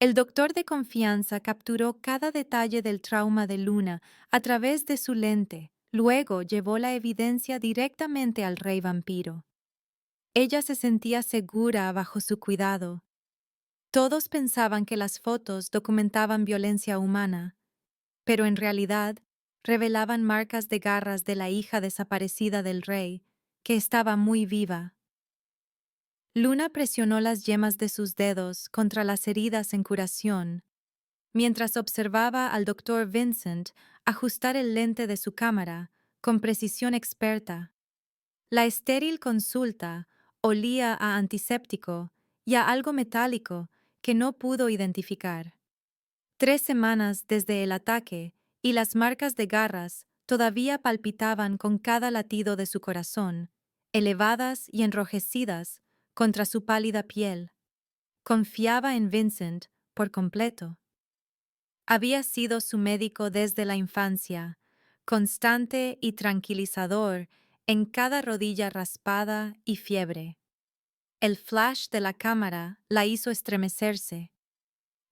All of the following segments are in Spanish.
El doctor de confianza capturó cada detalle del trauma de Luna a través de su lente. Luego llevó la evidencia directamente al rey vampiro. Ella se sentía segura bajo su cuidado. Todos pensaban que las fotos documentaban violencia humana, pero en realidad revelaban marcas de garras de la hija desaparecida del rey, que estaba muy viva. Luna presionó las yemas de sus dedos contra las heridas en curación, mientras observaba al doctor Vincent ajustar el lente de su cámara con precisión experta. La estéril consulta olía a antiséptico y a algo metálico que no pudo identificar. 3 semanas desde el ataque y las marcas de garras todavía palpitaban con cada latido de su corazón, elevadas y enrojecidas contra su pálida piel. Confiaba en Vincent por completo. Había sido su médico desde la infancia, constante y tranquilizador en cada rodilla raspada y fiebre. El flash de la cámara la hizo estremecerse.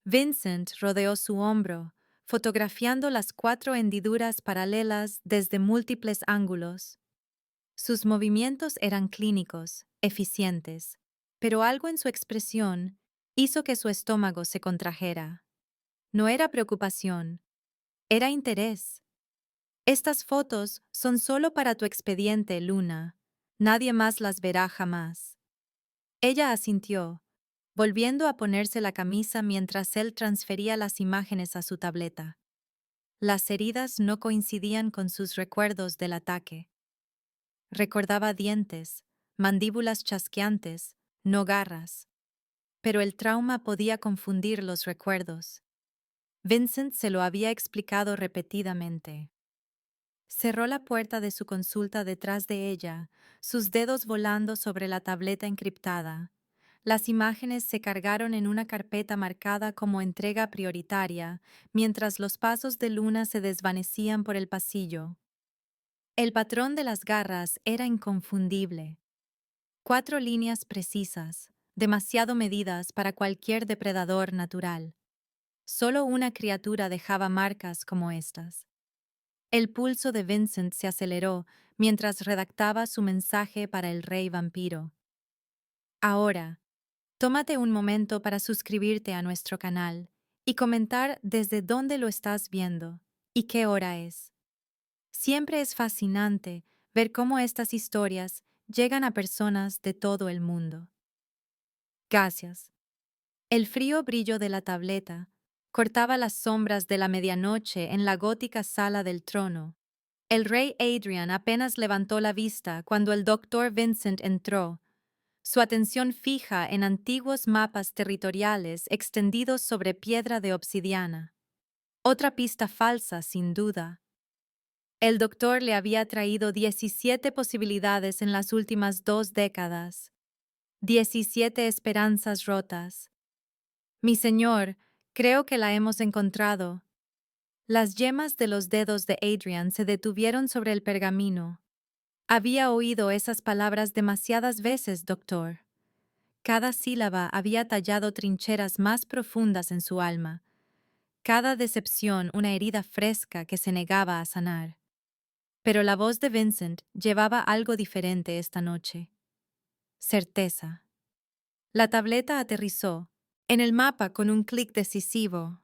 Vincent rodeó su hombro, fotografiando las 4 hendiduras paralelas desde múltiples ángulos. Sus movimientos eran clínicos, eficientes, pero algo en su expresión hizo que su estómago se contrajera. No era preocupación, era interés. Estas fotos son solo para tu expediente, Luna. Nadie más las verá jamás. Ella asintió, volviendo a ponerse la camisa mientras él transfería las imágenes a su tableta. Las heridas no coincidían con sus recuerdos del ataque. Recordaba dientes, mandíbulas chasqueantes, no garras. Pero el trauma podía confundir los recuerdos. Vincent se lo había explicado repetidamente. Cerró la puerta de su consulta detrás de ella, sus dedos volando sobre la tableta encriptada. Las imágenes se cargaron en una carpeta marcada como entrega prioritaria, mientras los pasos de Luna se desvanecían por el pasillo. El patrón de las garras era inconfundible. 4 líneas precisas, demasiado medidas para cualquier depredador natural. Solo una criatura dejaba marcas como estas. El pulso de Vincent se aceleró mientras redactaba su mensaje para el rey vampiro. Ahora, tómate un momento para suscribirte a nuestro canal y comentar desde dónde lo estás viendo y qué hora es. Siempre es fascinante ver cómo estas historias llegan a personas de todo el mundo. Gracias. El frío brillo de la tableta cortaba las sombras de la medianoche en la gótica sala del trono. El rey Adrian apenas levantó la vista cuando el doctor Vincent entró, su atención fija en antiguos mapas territoriales extendidos sobre piedra de obsidiana. Otra pista falsa, sin duda. El doctor le había traído 17 posibilidades en las últimas 2 décadas. 17 esperanzas rotas. Mi señor, creo que la hemos encontrado. Las yemas de los dedos de Adrian se detuvieron sobre el pergamino. Había oído esas palabras demasiadas veces, doctor. Cada sílaba había tallado trincheras más profundas en su alma. Cada decepción una herida fresca que se negaba a sanar. Pero la voz de Vincent llevaba algo diferente esta noche. Certeza. La tableta aterrizó en el mapa con un clic decisivo.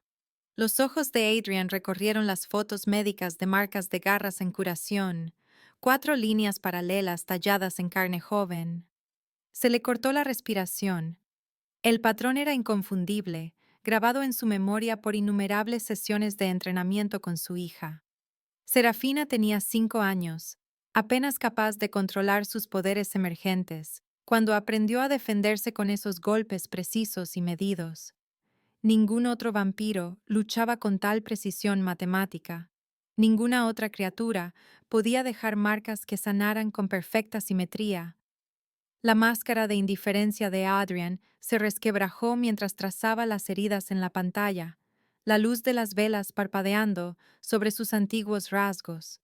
Los ojos de Adrian recorrieron las fotos médicas de marcas de garras en curación, 4 líneas paralelas talladas en carne joven. Se le cortó la respiración. El patrón era inconfundible, grabado en su memoria por innumerables sesiones de entrenamiento con su hija. Serafina tenía 5 años, apenas capaz de controlar sus poderes emergentes, cuando aprendió a defenderse con esos golpes precisos y medidos. Ningún otro vampiro luchaba con tal precisión matemática. Ninguna otra criatura podía dejar marcas que sanaran con perfecta simetría. La máscara de indiferencia de Adrian se resquebrajó mientras trazaba las heridas en la pantalla, la luz de las velas parpadeando sobre sus antiguos rasgos.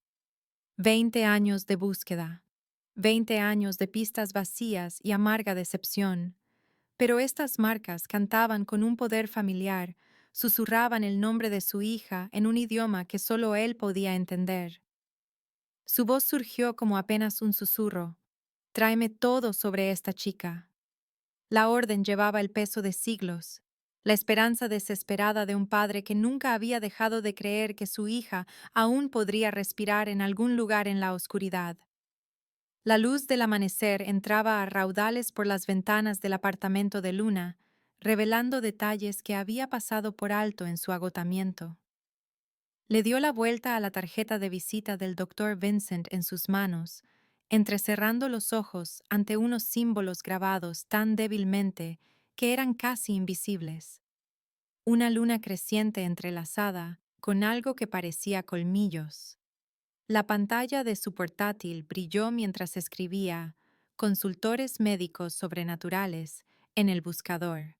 20 años de búsqueda, 20 años de pistas vacías y amarga decepción, Pero estas marcas cantaban con un poder familiar, susurraban el nombre de su hija en un idioma que solo él podía entender. Su voz surgió como apenas un susurro. Tráeme todo sobre esta chica. La orden llevaba el peso de siglos, la esperanza desesperada de un padre que nunca había dejado de creer que su hija aún podría respirar en algún lugar en la oscuridad. La luz del amanecer entraba a raudales por las ventanas del apartamento de Luna, revelando detalles que había pasado por alto en su agotamiento. Le dio la vuelta a la tarjeta de visita del doctor Vincent en sus manos, entrecerrando los ojos ante unos símbolos grabados tan débilmente que eran casi invisibles. Una luna creciente entrelazada con algo que parecía colmillos. La pantalla de su portátil brilló mientras escribía «Consultores médicos sobrenaturales» en el buscador.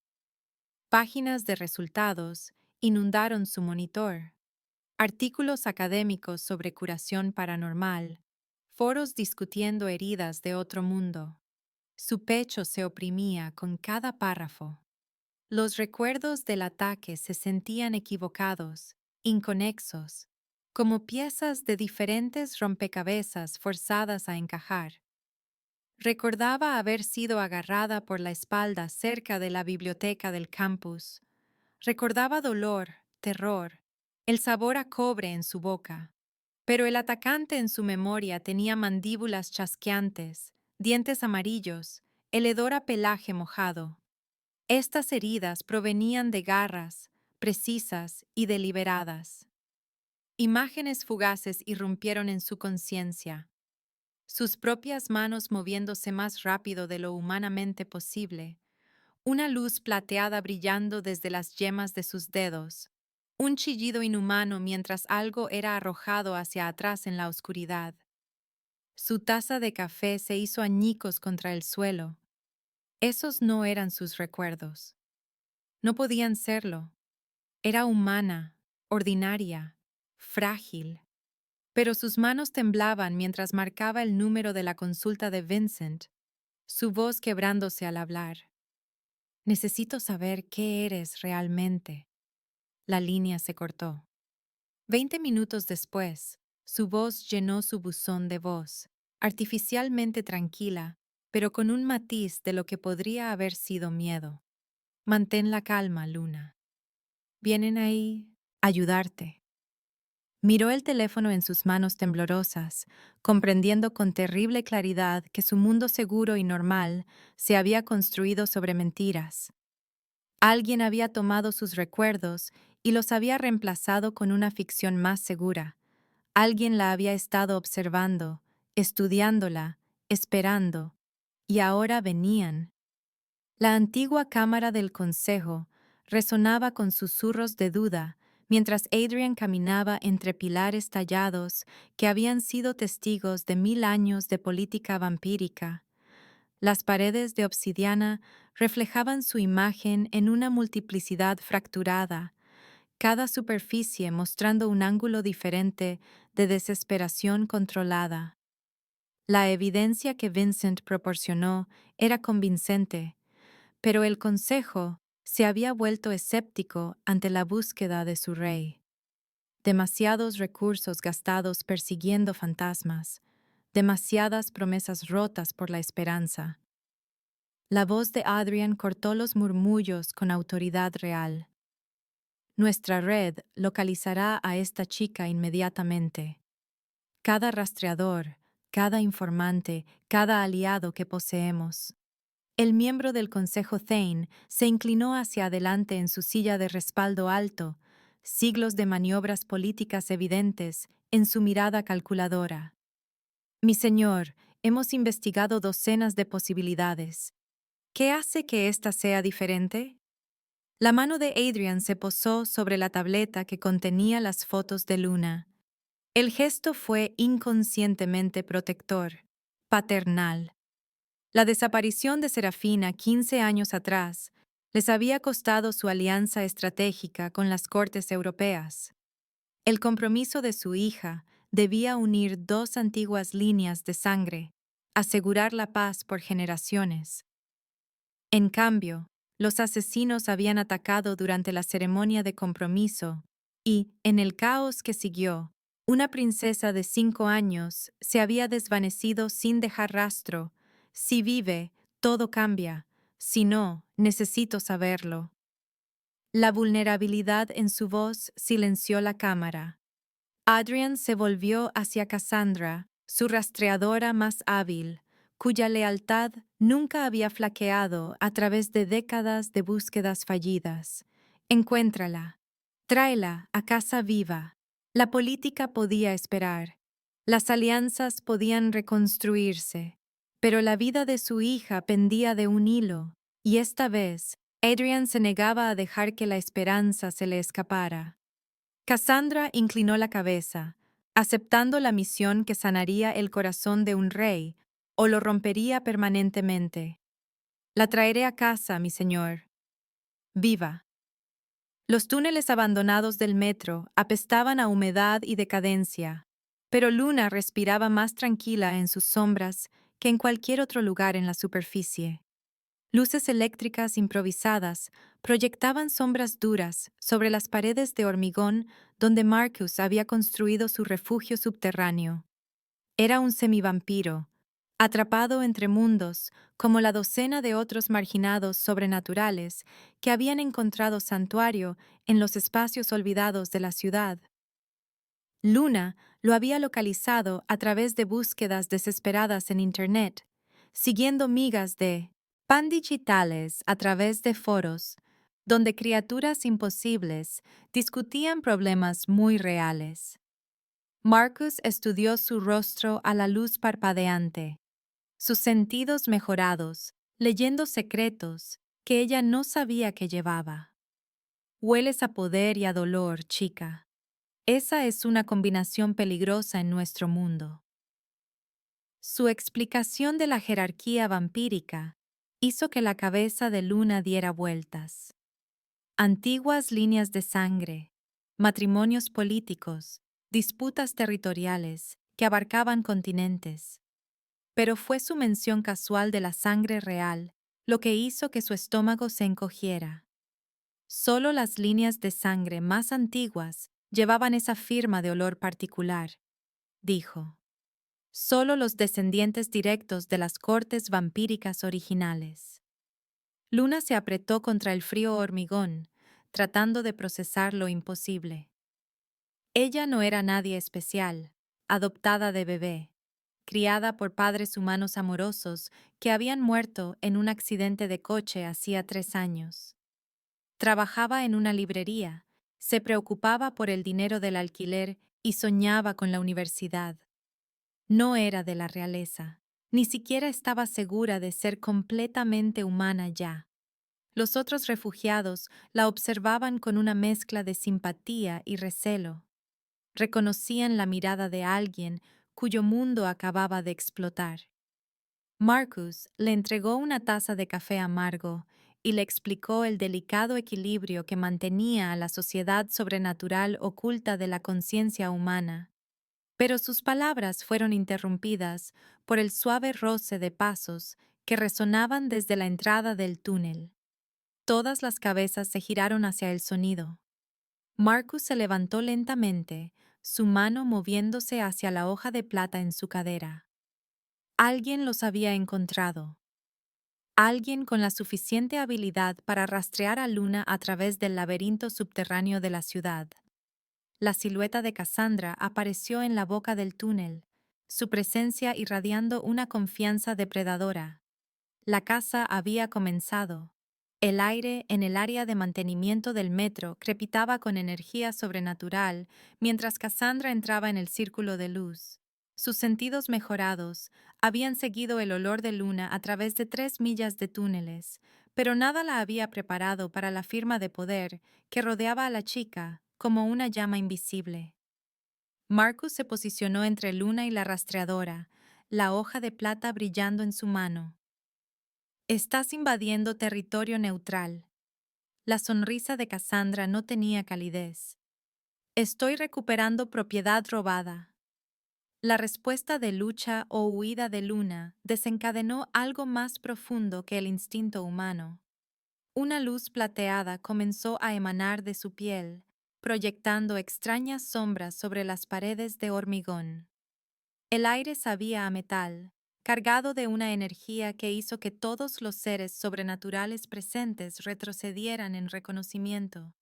Páginas de resultados inundaron su monitor. Artículos académicos sobre curación paranormal, foros discutiendo heridas de otro mundo. Su pecho se oprimía con cada párrafo. Los recuerdos del ataque se sentían equivocados, inconexos, como piezas de diferentes rompecabezas forzadas a encajar. Recordaba haber sido agarrada por la espalda cerca de la biblioteca del campus. Recordaba dolor, terror, el sabor a cobre en su boca. Pero el atacante en su memoria tenía mandíbulas chasqueantes, dientes amarillos, el hedor a pelaje mojado. Estas heridas provenían de garras, precisas y deliberadas. Imágenes fugaces irrumpieron en su conciencia, sus propias manos moviéndose más rápido de lo humanamente posible, una luz plateada brillando desde las yemas de sus dedos, un chillido inhumano mientras algo era arrojado hacia atrás en la oscuridad. Su taza de café se hizo añicos contra el suelo. Esos no eran sus recuerdos. No podían serlo. Era humana, ordinaria, frágil. Pero sus manos temblaban mientras marcaba el número de la consulta de Vincent, su voz quebrándose al hablar. Necesito saber qué eres realmente. La línea se cortó. 20 minutos después, su voz llenó su buzón de voz, artificialmente tranquila, pero con un matiz de lo que podría haber sido miedo. Mantén la calma, Luna. Vienen ahí a ayudarte. Miró el teléfono en sus manos temblorosas, comprendiendo con terrible claridad que su mundo seguro y normal se había construido sobre mentiras. Alguien había tomado sus recuerdos y los había reemplazado con una ficción más segura. Alguien la había estado observando, estudiándola, esperando, y ahora venían. La antigua cámara del consejo resonaba con susurros de duda mientras Adrian caminaba entre pilares tallados que habían sido testigos de 1000 años de política vampírica. Las paredes de obsidiana reflejaban su imagen en una multiplicidad fracturada, cada superficie mostrando un ángulo diferente de desesperación controlada. La evidencia que Vincent proporcionó era convincente, pero el consejo se había vuelto escéptico ante la búsqueda de su rey. Demasiados recursos gastados persiguiendo fantasmas, demasiadas promesas rotas por la esperanza. La voz de Adrian cortó los murmullos con autoridad real. Nuestra red localizará a esta chica inmediatamente. Cada rastreador, cada informante, cada aliado que poseemos. El miembro del Consejo Thane se inclinó hacia adelante en su silla de respaldo alto, siglos de maniobras políticas evidentes en su mirada calculadora. Mi señor, hemos investigado docenas de posibilidades. ¿Qué hace que esta sea diferente? La mano de Adrian se posó sobre la tableta que contenía las fotos de Luna. El gesto fue inconscientemente protector, paternal. La desaparición de Serafina 15 años atrás les había costado su alianza estratégica con las cortes europeas. El compromiso de su hija debía unir dos antiguas líneas de sangre, asegurar la paz por generaciones. En cambio, los asesinos habían atacado durante la ceremonia de compromiso y, en el caos que siguió, una princesa de 5 años se había desvanecido sin dejar rastro. Si vive, todo cambia. Si no, necesito saberlo. La vulnerabilidad en su voz silenció la cámara. Adrian se volvió hacia Cassandra, su rastreadora más hábil, cuya lealtad nunca había flaqueado a través de décadas de búsquedas fallidas. Encuéntrala. Tráela a casa viva. La política podía esperar. Las alianzas podían reconstruirse. Pero la vida de su hija pendía de un hilo, y esta vez Adrian se negaba a dejar que la esperanza se le escapara. Cassandra inclinó la cabeza, aceptando la misión que sanaría el corazón de un rey o lo rompería permanentemente. La traeré a casa, mi señor. Viva. Los túneles abandonados del metro apestaban a humedad y decadencia, pero Luna respiraba más tranquila en sus sombras que en cualquier otro lugar en la superficie. Luces eléctricas improvisadas proyectaban sombras duras sobre las paredes de hormigón donde Marcus había construido su refugio subterráneo. Era un semivampiro, atrapado entre mundos como la docena de otros marginados sobrenaturales que habían encontrado santuario en los espacios olvidados de la ciudad. Luna lo había localizado a través de búsquedas desesperadas en Internet, siguiendo migas de pan digitales a través de foros, donde criaturas imposibles discutían problemas muy reales. Marcus estudió su rostro a la luz parpadeante, sus sentidos mejorados, leyendo secretos que ella no sabía que llevaba. Hueles a poder y a dolor, chica. Esa es una combinación peligrosa en nuestro mundo. Su explicación de la jerarquía vampírica hizo que la cabeza de Luna diera vueltas. Antiguas líneas de sangre, matrimonios políticos, disputas territoriales que abarcaban continentes. Pero fue su mención casual de la sangre real lo que hizo que su estómago se encogiera. Solo las líneas de sangre más antiguas llevaban esa firma de olor particular, dijo. Solo los descendientes directos de las cortes vampíricas originales. Luna se apretó contra el frío hormigón, tratando de procesar lo imposible. Ella no era nadie especial, adoptada de bebé, criada por padres humanos amorosos que habían muerto en un accidente de coche hacía 3 años. Trabajaba en una librería, se preocupaba por el dinero del alquiler y soñaba con la universidad. No era de la realeza, ni siquiera estaba segura de ser completamente humana ya. Los otros refugiados la observaban con una mezcla de simpatía y recelo. Reconocían la mirada de alguien cuyo mundo acababa de explotar. Marcus le entregó una taza de café amargo y le explicó el delicado equilibrio que mantenía a la sociedad sobrenatural oculta de la conciencia humana. Pero sus palabras fueron interrumpidas por el suave roce de pasos que resonaban desde la entrada del túnel. Todas las cabezas se giraron hacia el sonido. Marcus se levantó lentamente, su mano moviéndose hacia la hoja de plata en su cadera. Alguien los había encontrado. Alguien con la suficiente habilidad para rastrear a Luna a través del laberinto subterráneo de la ciudad. La silueta de Cassandra apareció en la boca del túnel, su presencia irradiando una confianza depredadora. La caza había comenzado. El aire en el área de mantenimiento del metro crepitaba con energía sobrenatural mientras Cassandra entraba en el círculo de luz. Sus sentidos mejorados habían seguido el olor de Luna a través de 3 millas de túneles, pero nada la había preparado para la firma de poder que rodeaba a la chica como una llama invisible. Marcus se posicionó entre Luna y la rastreadora, la hoja de plata brillando en su mano. Estás invadiendo territorio neutral. La sonrisa de Cassandra no tenía calidez. Estoy recuperando propiedad robada. La respuesta de lucha o huida de Luna desencadenó algo más profundo que el instinto humano. Una luz plateada comenzó a emanar de su piel, proyectando extrañas sombras sobre las paredes de hormigón. El aire sabía a metal, cargado de una energía que hizo que todos los seres sobrenaturales presentes retrocedieran en reconocimiento.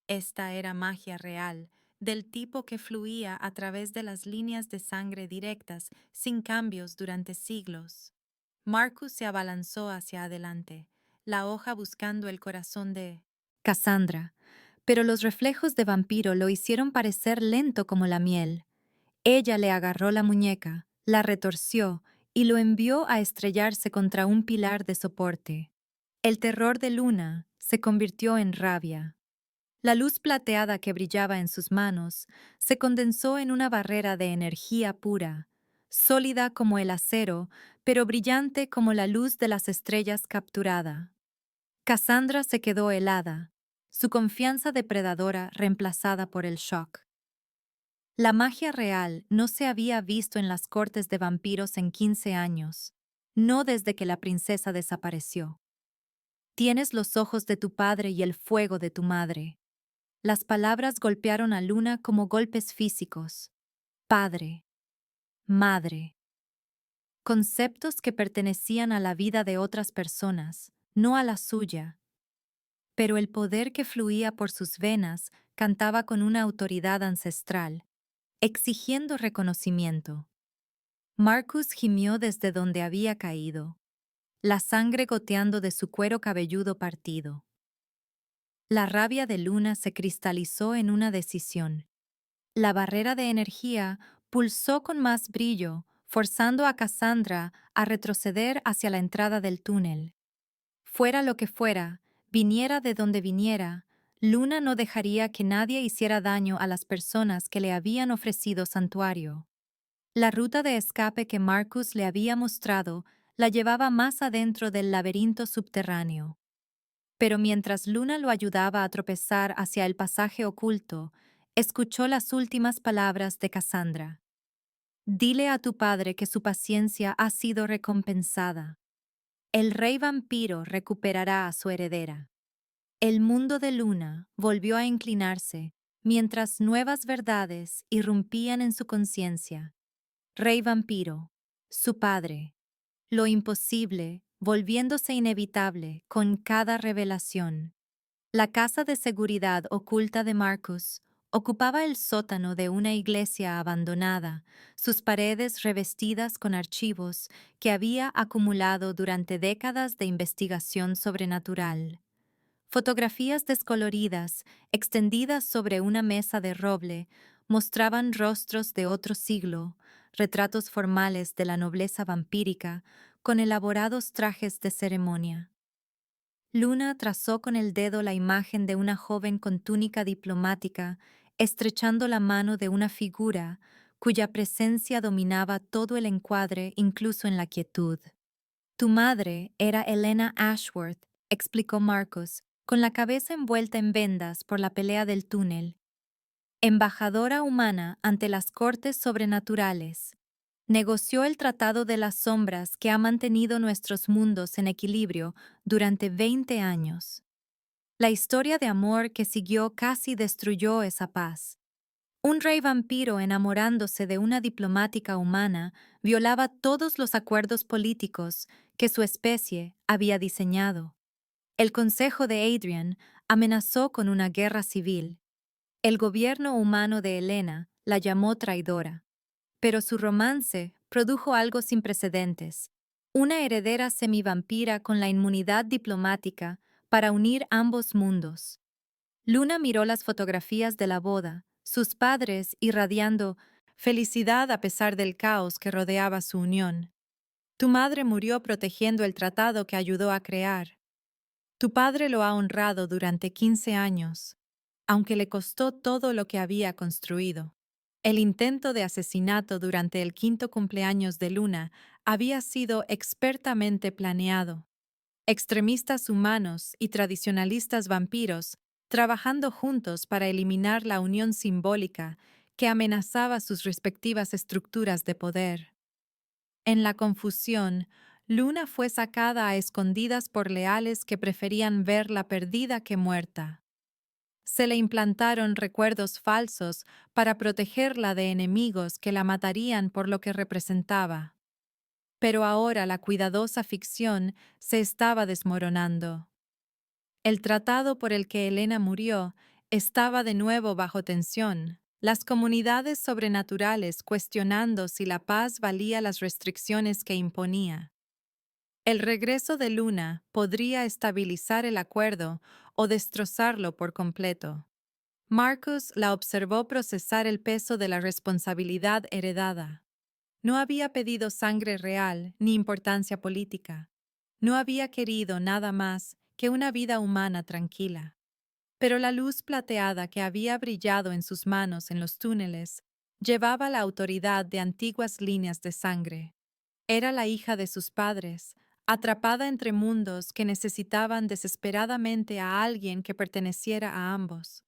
Esta era magia real, del tipo que fluía a través de las líneas de sangre directas, sin cambios durante siglos. Marcus se abalanzó hacia adelante, la hoja buscando el corazón de Cassandra, pero los reflejos de vampiro lo hicieron parecer lento como la miel. Ella le agarró la muñeca, la retorció y lo envió a estrellarse contra un pilar de soporte. El terror de Luna se convirtió en rabia. La luz plateada que brillaba en sus manos se condensó en una barrera de energía pura, sólida como el acero, pero brillante como la luz de las estrellas capturada. Cassandra se quedó helada, su confianza depredadora reemplazada por el shock. La magia real no se había visto en las cortes de vampiros en 15 años, no desde que la princesa desapareció. Tienes los ojos de tu padre y el fuego de tu madre. Las palabras golpearon a Luna como golpes físicos. Padre, madre. Conceptos que pertenecían a la vida de otras personas, no a la suya. Pero el poder que fluía por sus venas cantaba con una autoridad ancestral, exigiendo reconocimiento. Marcus gimió desde donde había caído, la sangre goteando de su cuero cabelludo partido. La rabia de Luna se cristalizó en una decisión. La barrera de energía pulsó con más brillo, forzando a Cassandra a retroceder hacia la entrada del túnel. Fuera lo que fuera, viniera de donde viniera, Luna no dejaría que nadie hiciera daño a las personas que le habían ofrecido santuario. La ruta de escape que Marcus le había mostrado la llevaba más adentro del laberinto subterráneo. Pero mientras Luna lo ayudaba a tropezar hacia el pasaje oculto, escuchó las últimas palabras de Cassandra. Dile a tu padre que su paciencia ha sido recompensada. El rey vampiro recuperará a su heredera. El mundo de Luna volvió a inclinarse mientras nuevas verdades irrumpían en su conciencia. Rey vampiro, su padre, lo imposible volviéndose inevitable con cada revelación. La casa de seguridad oculta de Marcus ocupaba el sótano de una iglesia abandonada, sus paredes revestidas con archivos que había acumulado durante décadas de investigación sobrenatural. Fotografías descoloridas, extendidas sobre una mesa de roble, mostraban rostros de otro siglo, retratos formales de la nobleza vampírica, con elaborados trajes de ceremonia. Luna trazó con el dedo la imagen de una joven con túnica diplomática, estrechando la mano de una figura cuya presencia dominaba todo el encuadre, incluso en la quietud. Tu madre era Elena Ashworth, explicó Marcus, con la cabeza envuelta en vendas por la pelea del túnel. Embajadora humana ante las cortes sobrenaturales. Negoció el Tratado de las Sombras que ha mantenido nuestros mundos en equilibrio durante 20 años. La historia de amor que siguió casi destruyó esa paz. Un rey vampiro enamorándose de una diplomática humana violaba todos los acuerdos políticos que su especie había diseñado. El consejo de Adrian amenazó con una guerra civil. El gobierno humano de Helena la llamó traidora. Pero su romance produjo algo sin precedentes, una heredera semivampira con la inmunidad diplomática para unir ambos mundos. Luna miró las fotografías de la boda, sus padres irradiando felicidad a pesar del caos que rodeaba su unión. Tu madre murió protegiendo el tratado que ayudó a crear. Tu padre lo ha honrado durante 15 años, aunque le costó todo lo que había construido. El intento de asesinato durante el 5º cumpleaños de Luna había sido expertamente planeado. Extremistas humanos y tradicionalistas vampiros trabajando juntos para eliminar la unión simbólica que amenazaba sus respectivas estructuras de poder. En la confusión, Luna fue sacada a escondidas por leales que preferían verla perdida que muerta. Se le implantaron recuerdos falsos para protegerla de enemigos que la matarían por lo que representaba. Pero ahora la cuidadosa ficción se estaba desmoronando. El tratado por el que Elena murió estaba de nuevo bajo tensión, las comunidades sobrenaturales cuestionando si la paz valía las restricciones que imponía. El regreso de Luna podría estabilizar el acuerdo o destrozarlo por completo. Marcus la observó procesar el peso de la responsabilidad heredada. No había pedido sangre real ni importancia política. No había querido nada más que una vida humana tranquila. Pero la luz plateada que había brillado en sus manos en los túneles llevaba la autoridad de antiguas líneas de sangre. Era la hija de sus padres, atrapada entre mundos que necesitaban desesperadamente a alguien que perteneciera a ambos.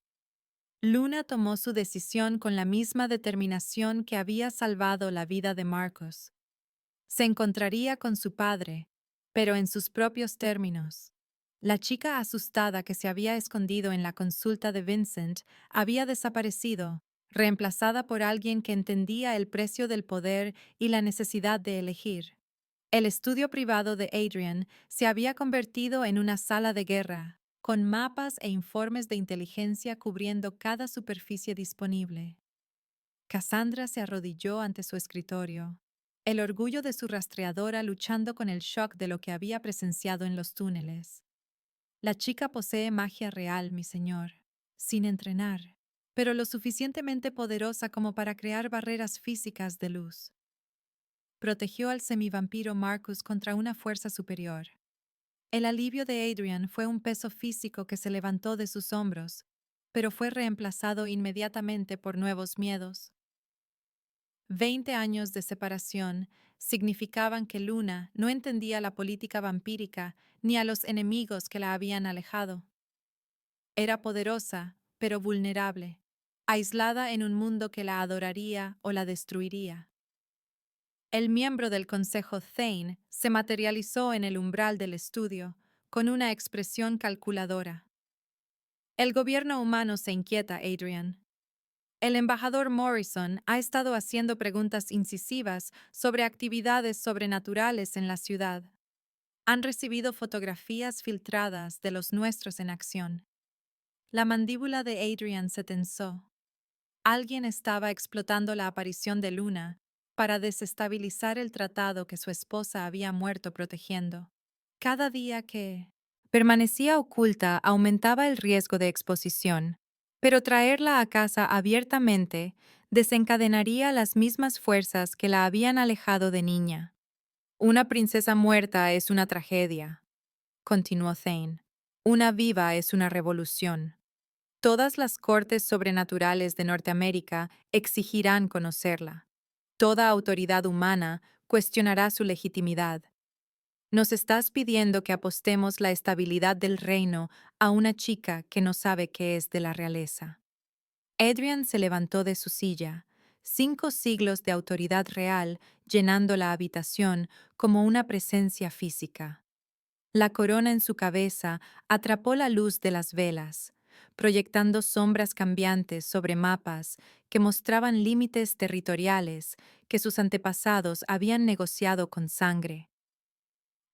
Luna tomó su decisión con la misma determinación que había salvado la vida de Marcos. Se encontraría con su padre, pero en sus propios términos. La chica asustada que se había escondido en la consulta de Vincent había desaparecido, reemplazada por alguien que entendía el precio del poder y la necesidad de elegir. El estudio privado de Adrian se había convertido en una sala de guerra, con mapas e informes de inteligencia cubriendo cada superficie disponible. Cassandra se arrodilló ante su escritorio, el orgullo de su rastreadora luchando con el shock de lo que había presenciado en los túneles. La chica posee magia real, mi señor, sin entrenar, pero lo suficientemente poderosa como para crear barreras físicas de luz. Protegió al semivampiro Marcus contra una fuerza superior. El alivio de Adrian fue un peso físico que se levantó de sus hombros, pero fue reemplazado inmediatamente por nuevos miedos. 20 años de separación significaban que Luna no entendía la política vampírica ni a los enemigos que la habían alejado. Era poderosa, pero vulnerable, aislada en un mundo que la adoraría o la destruiría. El miembro del Consejo Thane se materializó en el umbral del estudio, con una expresión calculadora. El gobierno humano se inquieta, Adrian. El embajador Morrison ha estado haciendo preguntas incisivas sobre actividades sobrenaturales en la ciudad. Han recibido fotografías filtradas de los nuestros en acción. La mandíbula de Adrian se tensó. Alguien estaba explotando la aparición de Luna para desestabilizar el tratado que su esposa había muerto protegiendo. Cada día que permanecía oculta aumentaba el riesgo de exposición, pero traerla a casa abiertamente desencadenaría las mismas fuerzas que la habían alejado de niña. Una princesa muerta es una tragedia, continuó Thane. Una viva es una revolución. Todas las cortes sobrenaturales de Norteamérica exigirán conocerla. Toda autoridad humana cuestionará su legitimidad. Nos estás pidiendo que apostemos la estabilidad del reino a una chica que no sabe qué es de la realeza. Adrian se levantó de su silla, 5 siglos de autoridad real llenando la habitación como una presencia física. La corona en su cabeza atrapó la luz de las velas, proyectando sombras cambiantes sobre mapas que mostraban límites territoriales que sus antepasados habían negociado con sangre.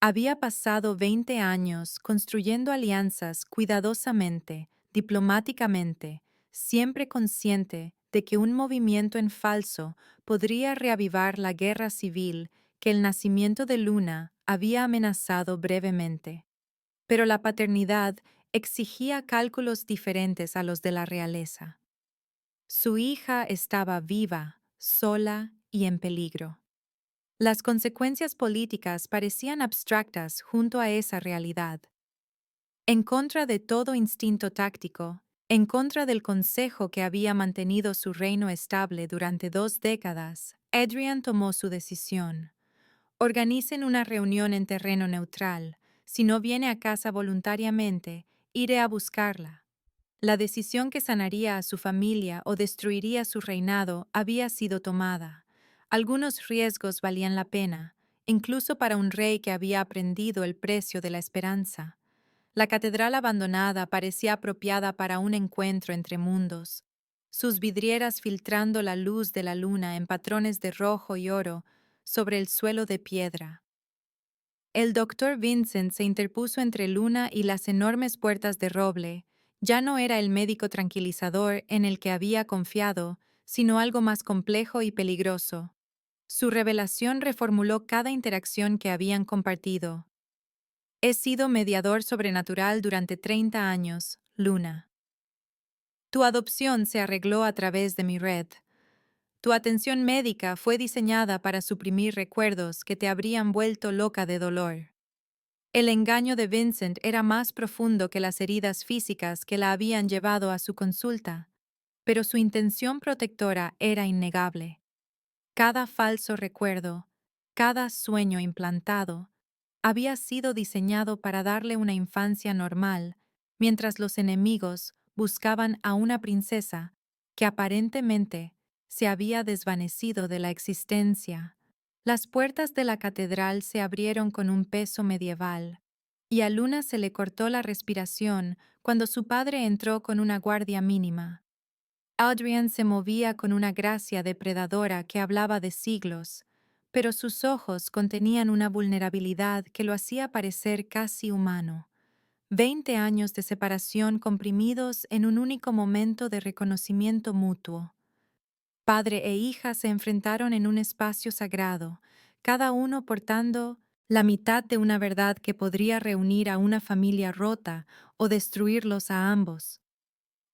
Había pasado 20 años construyendo alianzas cuidadosamente, diplomáticamente, siempre consciente de que un movimiento en falso podría reavivar la guerra civil que el nacimiento de Luna había amenazado brevemente. Pero la paternidad exigía cálculos diferentes a los de la realeza. Su hija estaba viva, sola y en peligro. Las consecuencias políticas parecían abstractas junto a esa realidad. En contra de todo instinto táctico, en contra del consejo que había mantenido su reino estable durante 2 décadas, Adrian tomó su decisión. Organicen una reunión en terreno neutral. Si no viene a casa voluntariamente, iré a buscarla. La decisión que sanaría a su familia o destruiría su reinado había sido tomada. Algunos riesgos valían la pena, incluso para un rey que había aprendido el precio de la esperanza. La catedral abandonada parecía apropiada para un encuentro entre mundos, sus vidrieras filtrando la luz de la luna en patrones de rojo y oro sobre el suelo de piedra. El doctor Vincent se interpuso entre Luna y las enormes puertas de roble. Ya no era el médico tranquilizador en el que había confiado, sino algo más complejo y peligroso. Su revelación reformuló cada interacción que habían compartido. He sido mediador sobrenatural durante 30 años, Luna. Tu adopción se arregló a través de mi red. Tu atención médica fue diseñada para suprimir recuerdos que te habrían vuelto loca de dolor. El engaño de Vincent era más profundo que las heridas físicas que la habían llevado a su consulta, pero su intención protectora era innegable. Cada falso recuerdo, cada sueño implantado, había sido diseñado para darle una infancia normal, mientras los enemigos buscaban a una princesa que aparentemente se había desvanecido de la existencia. Las puertas de la catedral se abrieron con un peso medieval, y a Luna se le cortó la respiración cuando su padre entró con una guardia mínima. Adrian se movía con una gracia depredadora que hablaba de siglos, pero sus ojos contenían una vulnerabilidad que lo hacía parecer casi humano. 20 años de separación comprimidos en un único momento de reconocimiento mutuo. Padre e hija se enfrentaron en un espacio sagrado, cada uno portando la mitad de una verdad que podría reunir a una familia rota o destruirlos a ambos.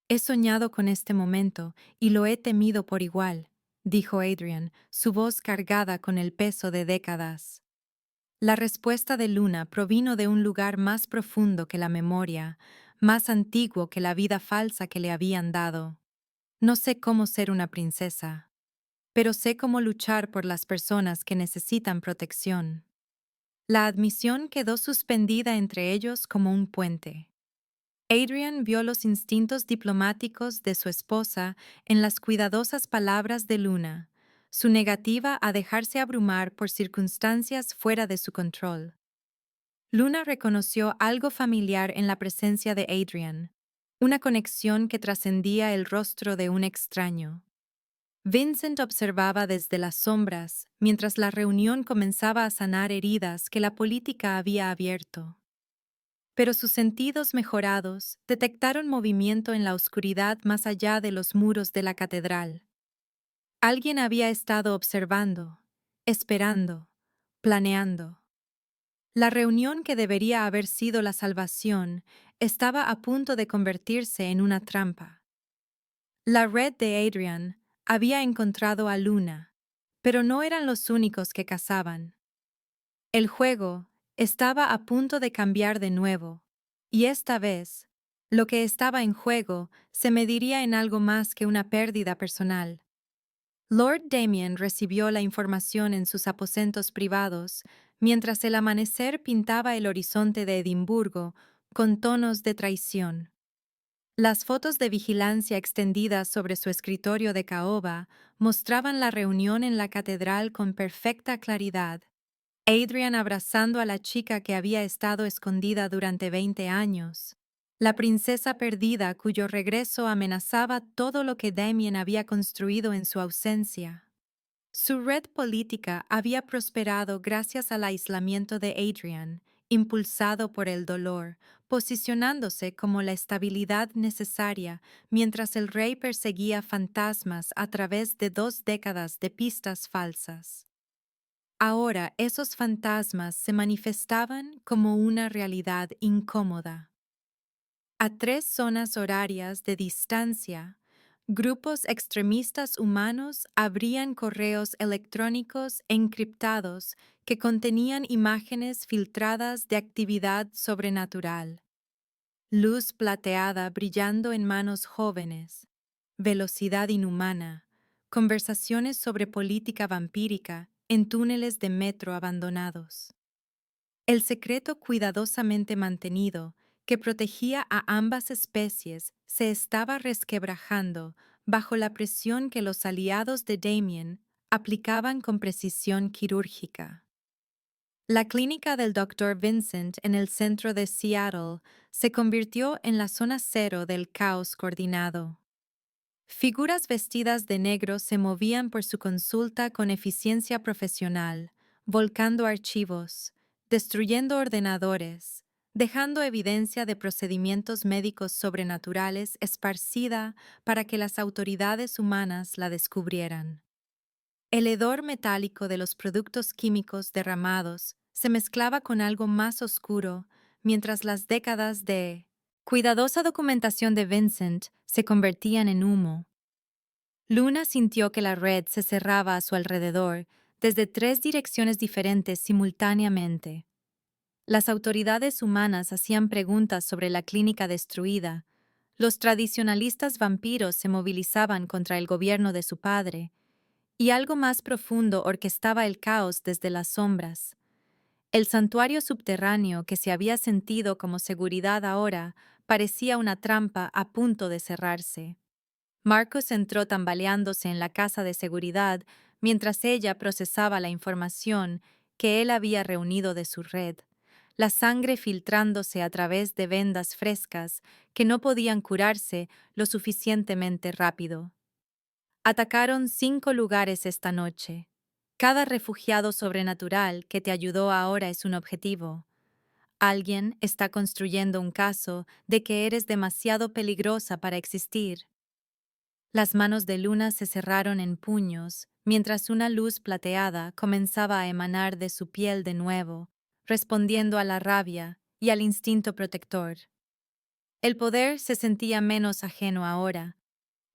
He soñado con este momento y lo he temido por igual, dijo Adrian, su voz cargada con el peso de décadas. La respuesta de Luna provino de un lugar más profundo que la memoria, más antiguo que la vida falsa que le habían dado. No sé cómo ser una princesa, pero sé cómo luchar por las personas que necesitan protección. La admisión quedó suspendida entre ellos como un puente. Adrian vio los instintos diplomáticos de su esposa en las cuidadosas palabras de Luna, su negativa a dejarse abrumar por circunstancias fuera de su control. Luna reconoció algo familiar en la presencia de Adrian, una conexión que trascendía el rostro de un extraño. Vincent observaba desde las sombras mientras la reunión comenzaba a sanar heridas que la política había abierto. Pero sus sentidos mejorados detectaron movimiento en la oscuridad más allá de los muros de la catedral. Alguien había estado observando, esperando, planeando. La reunión que debería haber sido la salvación estaba a punto de convertirse en una trampa. La red de Adrian había encontrado a Luna, pero no eran los únicos que cazaban. El juego estaba a punto de cambiar de nuevo, y esta vez, lo que estaba en juego se mediría en algo más que una pérdida personal. Lord Damien recibió la información en sus aposentos privados, mientras el amanecer pintaba el horizonte de Edimburgo con tonos de traición. Las fotos de vigilancia extendidas sobre su escritorio de caoba mostraban la reunión en la catedral con perfecta claridad. Adrian abrazando a la chica que había estado escondida durante 20 años. La princesa perdida cuyo regreso amenazaba todo lo que Damien había construido en su ausencia. Su red política había prosperado gracias al aislamiento de Adrian, impulsado por el dolor, posicionándose como la estabilidad necesaria mientras el rey perseguía fantasmas a través de 2 décadas de pistas falsas. Ahora esos fantasmas se manifestaban como una realidad incómoda. A 3 zonas horarias de distancia, grupos extremistas humanos abrían correos electrónicos encriptados que contenían imágenes filtradas de actividad sobrenatural. Luz plateada brillando en manos jóvenes, velocidad inhumana, conversaciones sobre política vampírica en túneles de metro abandonados. El secreto cuidadosamente mantenido que protegía a ambas especies, se estaba resquebrajando bajo la presión que los aliados de Damien aplicaban con precisión quirúrgica. La clínica del Dr. Vincent en el centro de Seattle se convirtió en la zona cero del caos coordinado. Figuras vestidas de negro se movían por su consulta con eficiencia profesional, volcando archivos, destruyendo ordenadores, dejando evidencia de procedimientos médicos sobrenaturales esparcida para que las autoridades humanas la descubrieran. El hedor metálico de los productos químicos derramados se mezclaba con algo más oscuro, mientras las décadas de cuidadosa documentación de Vincent se convertían en humo. Luna sintió que la red se cerraba a su alrededor desde 3 direcciones diferentes simultáneamente. Las autoridades humanas hacían preguntas sobre la clínica destruida. Los tradicionalistas vampiros se movilizaban contra el gobierno de su padre. Y algo más profundo orquestaba el caos desde las sombras. El santuario subterráneo que se había sentido como seguridad ahora parecía una trampa a punto de cerrarse. Marcus entró tambaleándose en la casa de seguridad mientras ella procesaba la información que él había reunido de su red, la sangre filtrándose a través de vendas frescas que no podían curarse lo suficientemente rápido. Atacaron 5 lugares esta noche. Cada refugiado sobrenatural que te ayudó ahora es un objetivo. Alguien está construyendo un caso de que eres demasiado peligrosa para existir. Las manos de Luna se cerraron en puños, mientras una luz plateada comenzaba a emanar de su piel de nuevo, respondiendo a la rabia y al instinto protector. El poder se sentía menos ajeno ahora,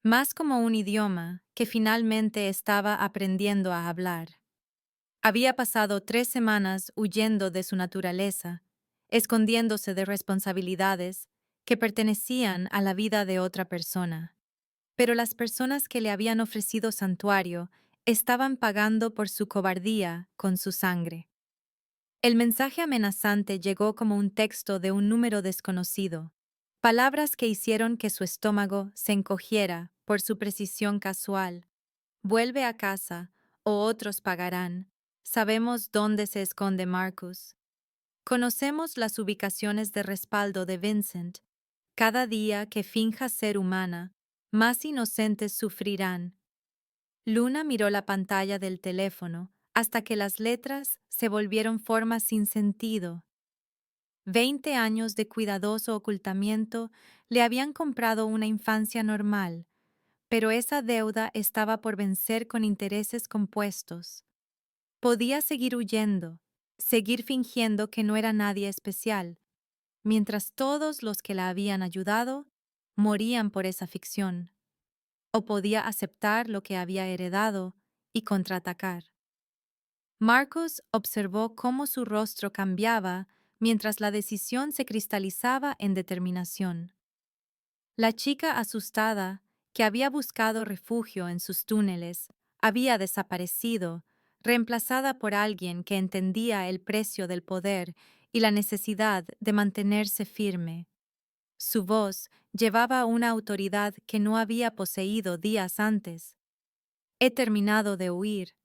más como un idioma que finalmente estaba aprendiendo a hablar. Había pasado 3 semanas huyendo de su naturaleza, escondiéndose de responsabilidades que pertenecían a la vida de otra persona. Pero las personas que le habían ofrecido santuario estaban pagando por su cobardía con su sangre. El mensaje amenazante llegó como un texto de un número desconocido, palabras que hicieron que su estómago se encogiera por su precisión casual. Vuelve a casa, o otros pagarán. Sabemos dónde se esconde Marcus. Conocemos las ubicaciones de respaldo de Vincent. Cada día que finja ser humana, más inocentes sufrirán. Luna miró la pantalla del teléfono hasta que las letras se volvieron formas sin sentido. 20 años de cuidadoso ocultamiento le habían comprado una infancia normal, pero esa deuda estaba por vencer con intereses compuestos. Podía seguir huyendo, seguir fingiendo que no era nadie especial, mientras todos los que la habían ayudado morían por esa ficción. O podía aceptar lo que había heredado y contraatacar. Marcus observó cómo su rostro cambiaba mientras la decisión se cristalizaba en determinación. La chica asustada, que había buscado refugio en sus túneles, había desaparecido, reemplazada por alguien que entendía el precio del poder y la necesidad de mantenerse firme. Su voz llevaba una autoridad que no había poseído días antes. He terminado de huir.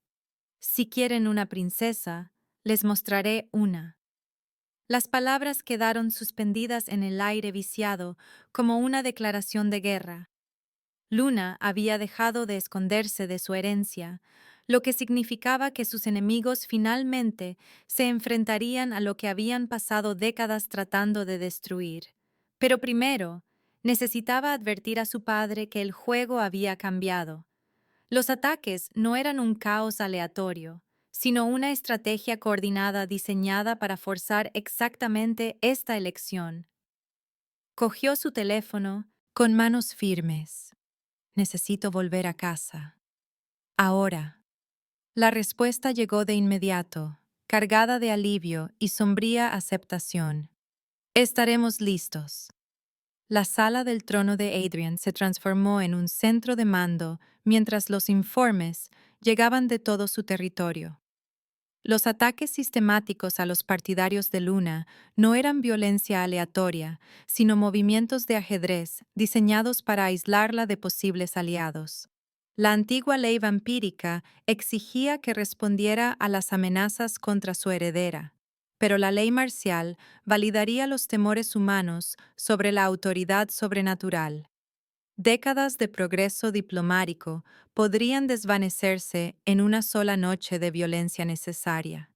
Si quieren una princesa, les mostraré una. Las palabras quedaron suspendidas en el aire viciado como una declaración de guerra. Luna había dejado de esconderse de su herencia, lo que significaba que sus enemigos finalmente se enfrentarían a lo que habían pasado décadas tratando de destruir. Pero primero, necesitaba advertir a su padre que el juego había cambiado. Los ataques no eran un caos aleatorio, sino una estrategia coordinada diseñada para forzar exactamente esta elección. Cogió su teléfono con manos firmes. Necesito volver a casa. Ahora. La respuesta llegó de inmediato, cargada de alivio y sombría aceptación. Estaremos listos. La sala del trono de Adrian se transformó en un centro de mando mientras los informes llegaban de todo su territorio. Los ataques sistemáticos a los partidarios de Luna no eran violencia aleatoria, sino movimientos de ajedrez diseñados para aislarla de posibles aliados. La antigua ley vampírica exigía que respondiera a las amenazas contra su heredera, pero la ley marcial validaría los temores humanos sobre la autoridad sobrenatural. Décadas de progreso diplomático podrían desvanecerse en una sola noche de violencia necesaria.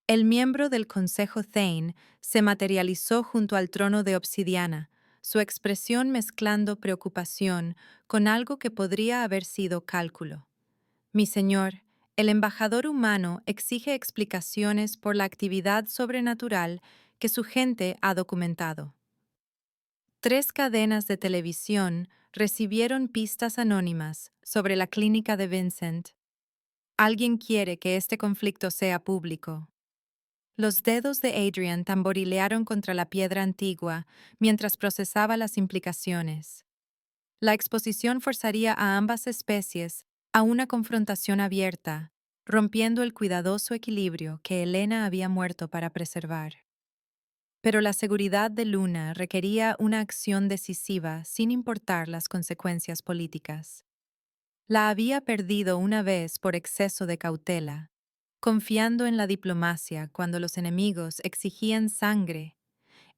El miembro del Consejo Thane se materializó junto al trono de obsidiana, su expresión mezclando preocupación con algo que podría haber sido cálculo. Mi señor, el embajador humano exige explicaciones por la actividad sobrenatural que su gente ha documentado. 3 cadenas de televisión recibieron pistas anónimas sobre la clínica de Vincent. Alguien quiere que este conflicto sea público. Los dedos de Adrian tamborilearon contra la piedra antigua mientras procesaba las implicaciones. La exposición forzaría a ambas especies a una confrontación abierta, rompiendo el cuidadoso equilibrio que Elena había muerto para preservar. Pero la seguridad de Luna requería una acción decisiva sin importar las consecuencias políticas. La había perdido una vez por exceso de cautela, confiando en la diplomacia cuando los enemigos exigían sangre.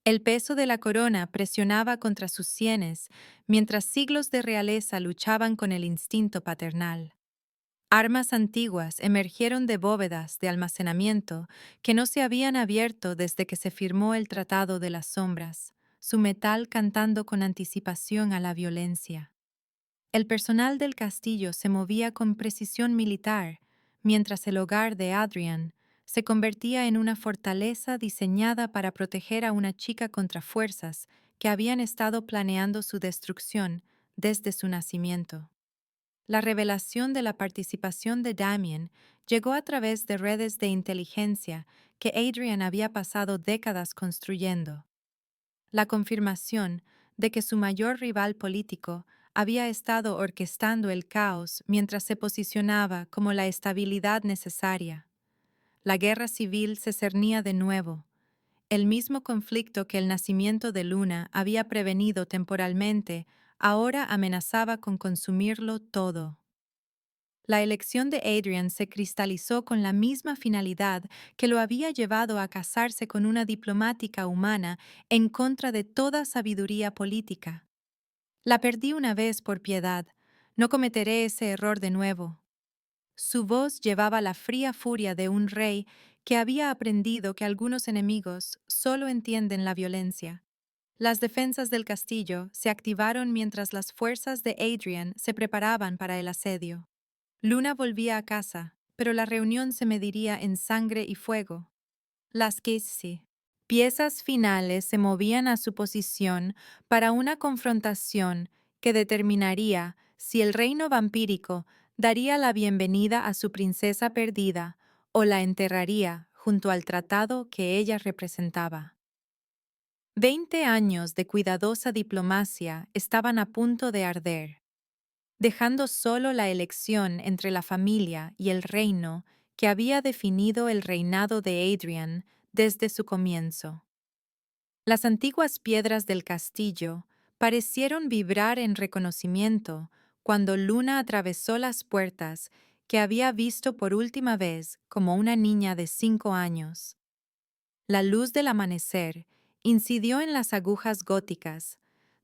El peso de la corona presionaba contra sus sienes mientras siglos de realeza luchaban con el instinto paternal. Armas antiguas emergieron de bóvedas de almacenamiento que no se habían abierto desde que se firmó el Tratado de las Sombras, su metal cantando con anticipación a la violencia. El personal del castillo se movía con precisión militar, mientras el hogar de Adrian se convertía en una fortaleza diseñada para proteger a una chica contra fuerzas que habían estado planeando su destrucción desde su nacimiento. La revelación de la participación de Damien llegó a través de redes de inteligencia que Adrian había pasado décadas construyendo. La confirmación de que su mayor rival político había estado orquestando el caos mientras se posicionaba como la estabilidad necesaria. La guerra civil se cernía de nuevo. El mismo conflicto que el nacimiento de Luna había prevenido temporalmente ahora amenazaba con consumirlo todo. La elección de Adrian se cristalizó con la misma finalidad que lo había llevado a casarse con una diplomática humana en contra de toda sabiduría política. La perdí una vez por piedad, no cometeré ese error de nuevo. Su voz llevaba la fría furia de un rey que había aprendido que algunos enemigos solo entienden la violencia. Las defensas del castillo se activaron mientras las fuerzas de Adrian se preparaban para el asedio. Luna volvía a casa, pero la reunión se mediría en sangre y fuego. Las Casey. Piezas finales se movían a su posición para una confrontación que determinaría si el reino vampírico daría la bienvenida a su princesa perdida o la enterraría junto al tratado que ella representaba. 20 años de cuidadosa diplomacia estaban a punto de arder, dejando solo la elección entre la familia y el reino que había definido el reinado de Adrian desde su comienzo. Las antiguas piedras del castillo parecieron vibrar en reconocimiento cuando Luna atravesó las puertas que había visto por última vez como una niña de 5 años. La luz del amanecer incidió en las agujas góticas,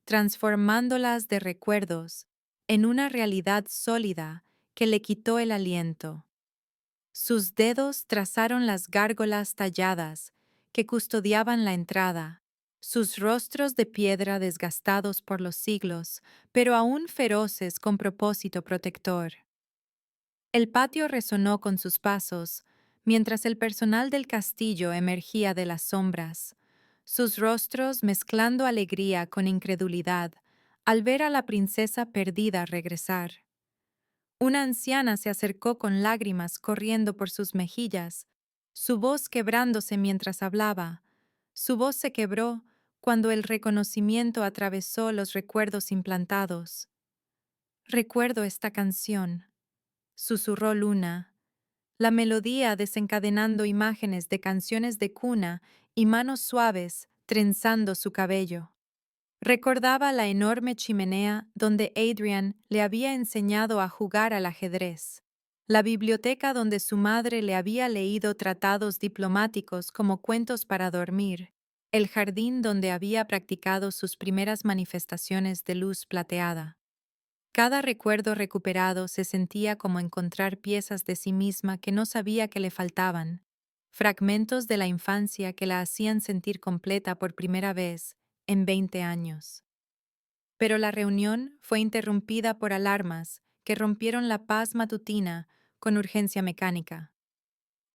transformándolas de recuerdos en una realidad sólida que le quitó el aliento. Sus dedos trazaron las gárgolas talladas que custodiaban la entrada, sus rostros de piedra desgastados por los siglos, pero aún feroces con propósito protector. El patio resonó con sus pasos, mientras el personal del castillo emergía de las sombras, sus rostros mezclando alegría con incredulidad al ver a la princesa perdida regresar. Una anciana se acercó con lágrimas corriendo por sus mejillas, su voz quebrándose mientras hablaba. Su voz se quebró cuando el reconocimiento atravesó los recuerdos implantados. «Recuerdo esta canción», susurró Luna. la melodía desencadenando imágenes de canciones de cuna y manos suaves trenzando su cabello. Recordaba la enorme chimenea donde Adrian le había enseñado a jugar al ajedrez, la biblioteca donde su madre le había leído tratados diplomáticos como cuentos para dormir, el jardín donde había practicado sus primeras manifestaciones de luz plateada. Cada recuerdo recuperado se sentía como encontrar piezas de sí misma que no sabía que le faltaban, fragmentos de la infancia que la hacían sentir completa por primera vez en 20 años. Pero la reunión fue interrumpida por alarmas que rompieron la paz matutina con urgencia mecánica.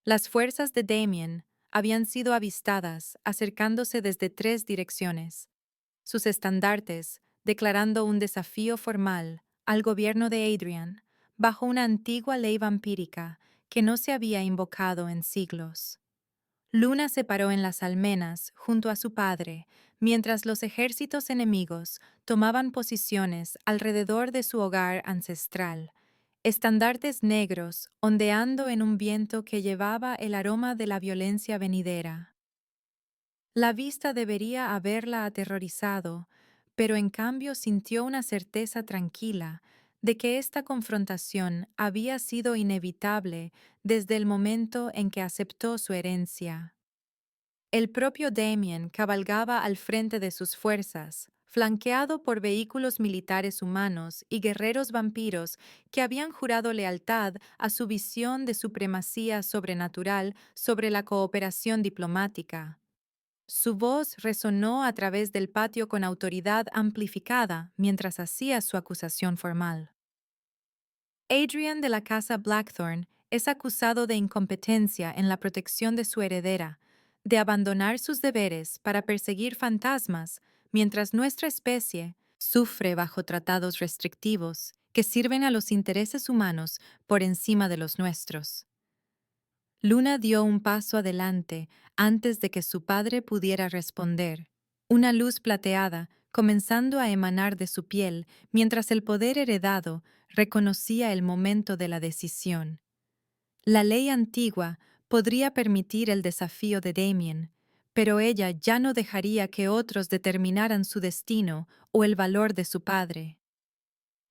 Las fuerzas de Damien habían sido avistadas acercándose desde 3 direcciones, sus estandartes declarando un desafío formal al gobierno de Adrian bajo una antigua ley vampírica que no se había invocado en siglos. Luna se paró en las almenas junto a su padre, mientras los ejércitos enemigos tomaban posiciones alrededor de su hogar ancestral, estandartes negros ondeando en un viento que llevaba el aroma de la violencia venidera. La vista debería haberla aterrorizado, pero en cambio sintió una certeza tranquila de que esta confrontación había sido inevitable desde el momento en que aceptó su herencia. El propio Damien cabalgaba al frente de sus fuerzas, flanqueado por vehículos militares humanos y guerreros vampiros que habían jurado lealtad a su visión de supremacía sobrenatural sobre la cooperación diplomática. Su voz resonó a través del patio con autoridad amplificada mientras hacía su acusación formal. Adrian de la casa Blackthorn es acusado de incompetencia en la protección de su heredera, de abandonar sus deberes para perseguir fantasmas, mientras nuestra especie sufre bajo tratados restrictivos que sirven a los intereses humanos por encima de los nuestros. Luna dio un paso adelante antes de que su padre pudiera responder. Una luz plateada comenzando a emanar de su piel mientras el poder heredado reconocía el momento de la decisión. La ley antigua podría permitir el desafío de Damien, pero ella ya no dejaría que otros determinaran su destino o el valor de su padre.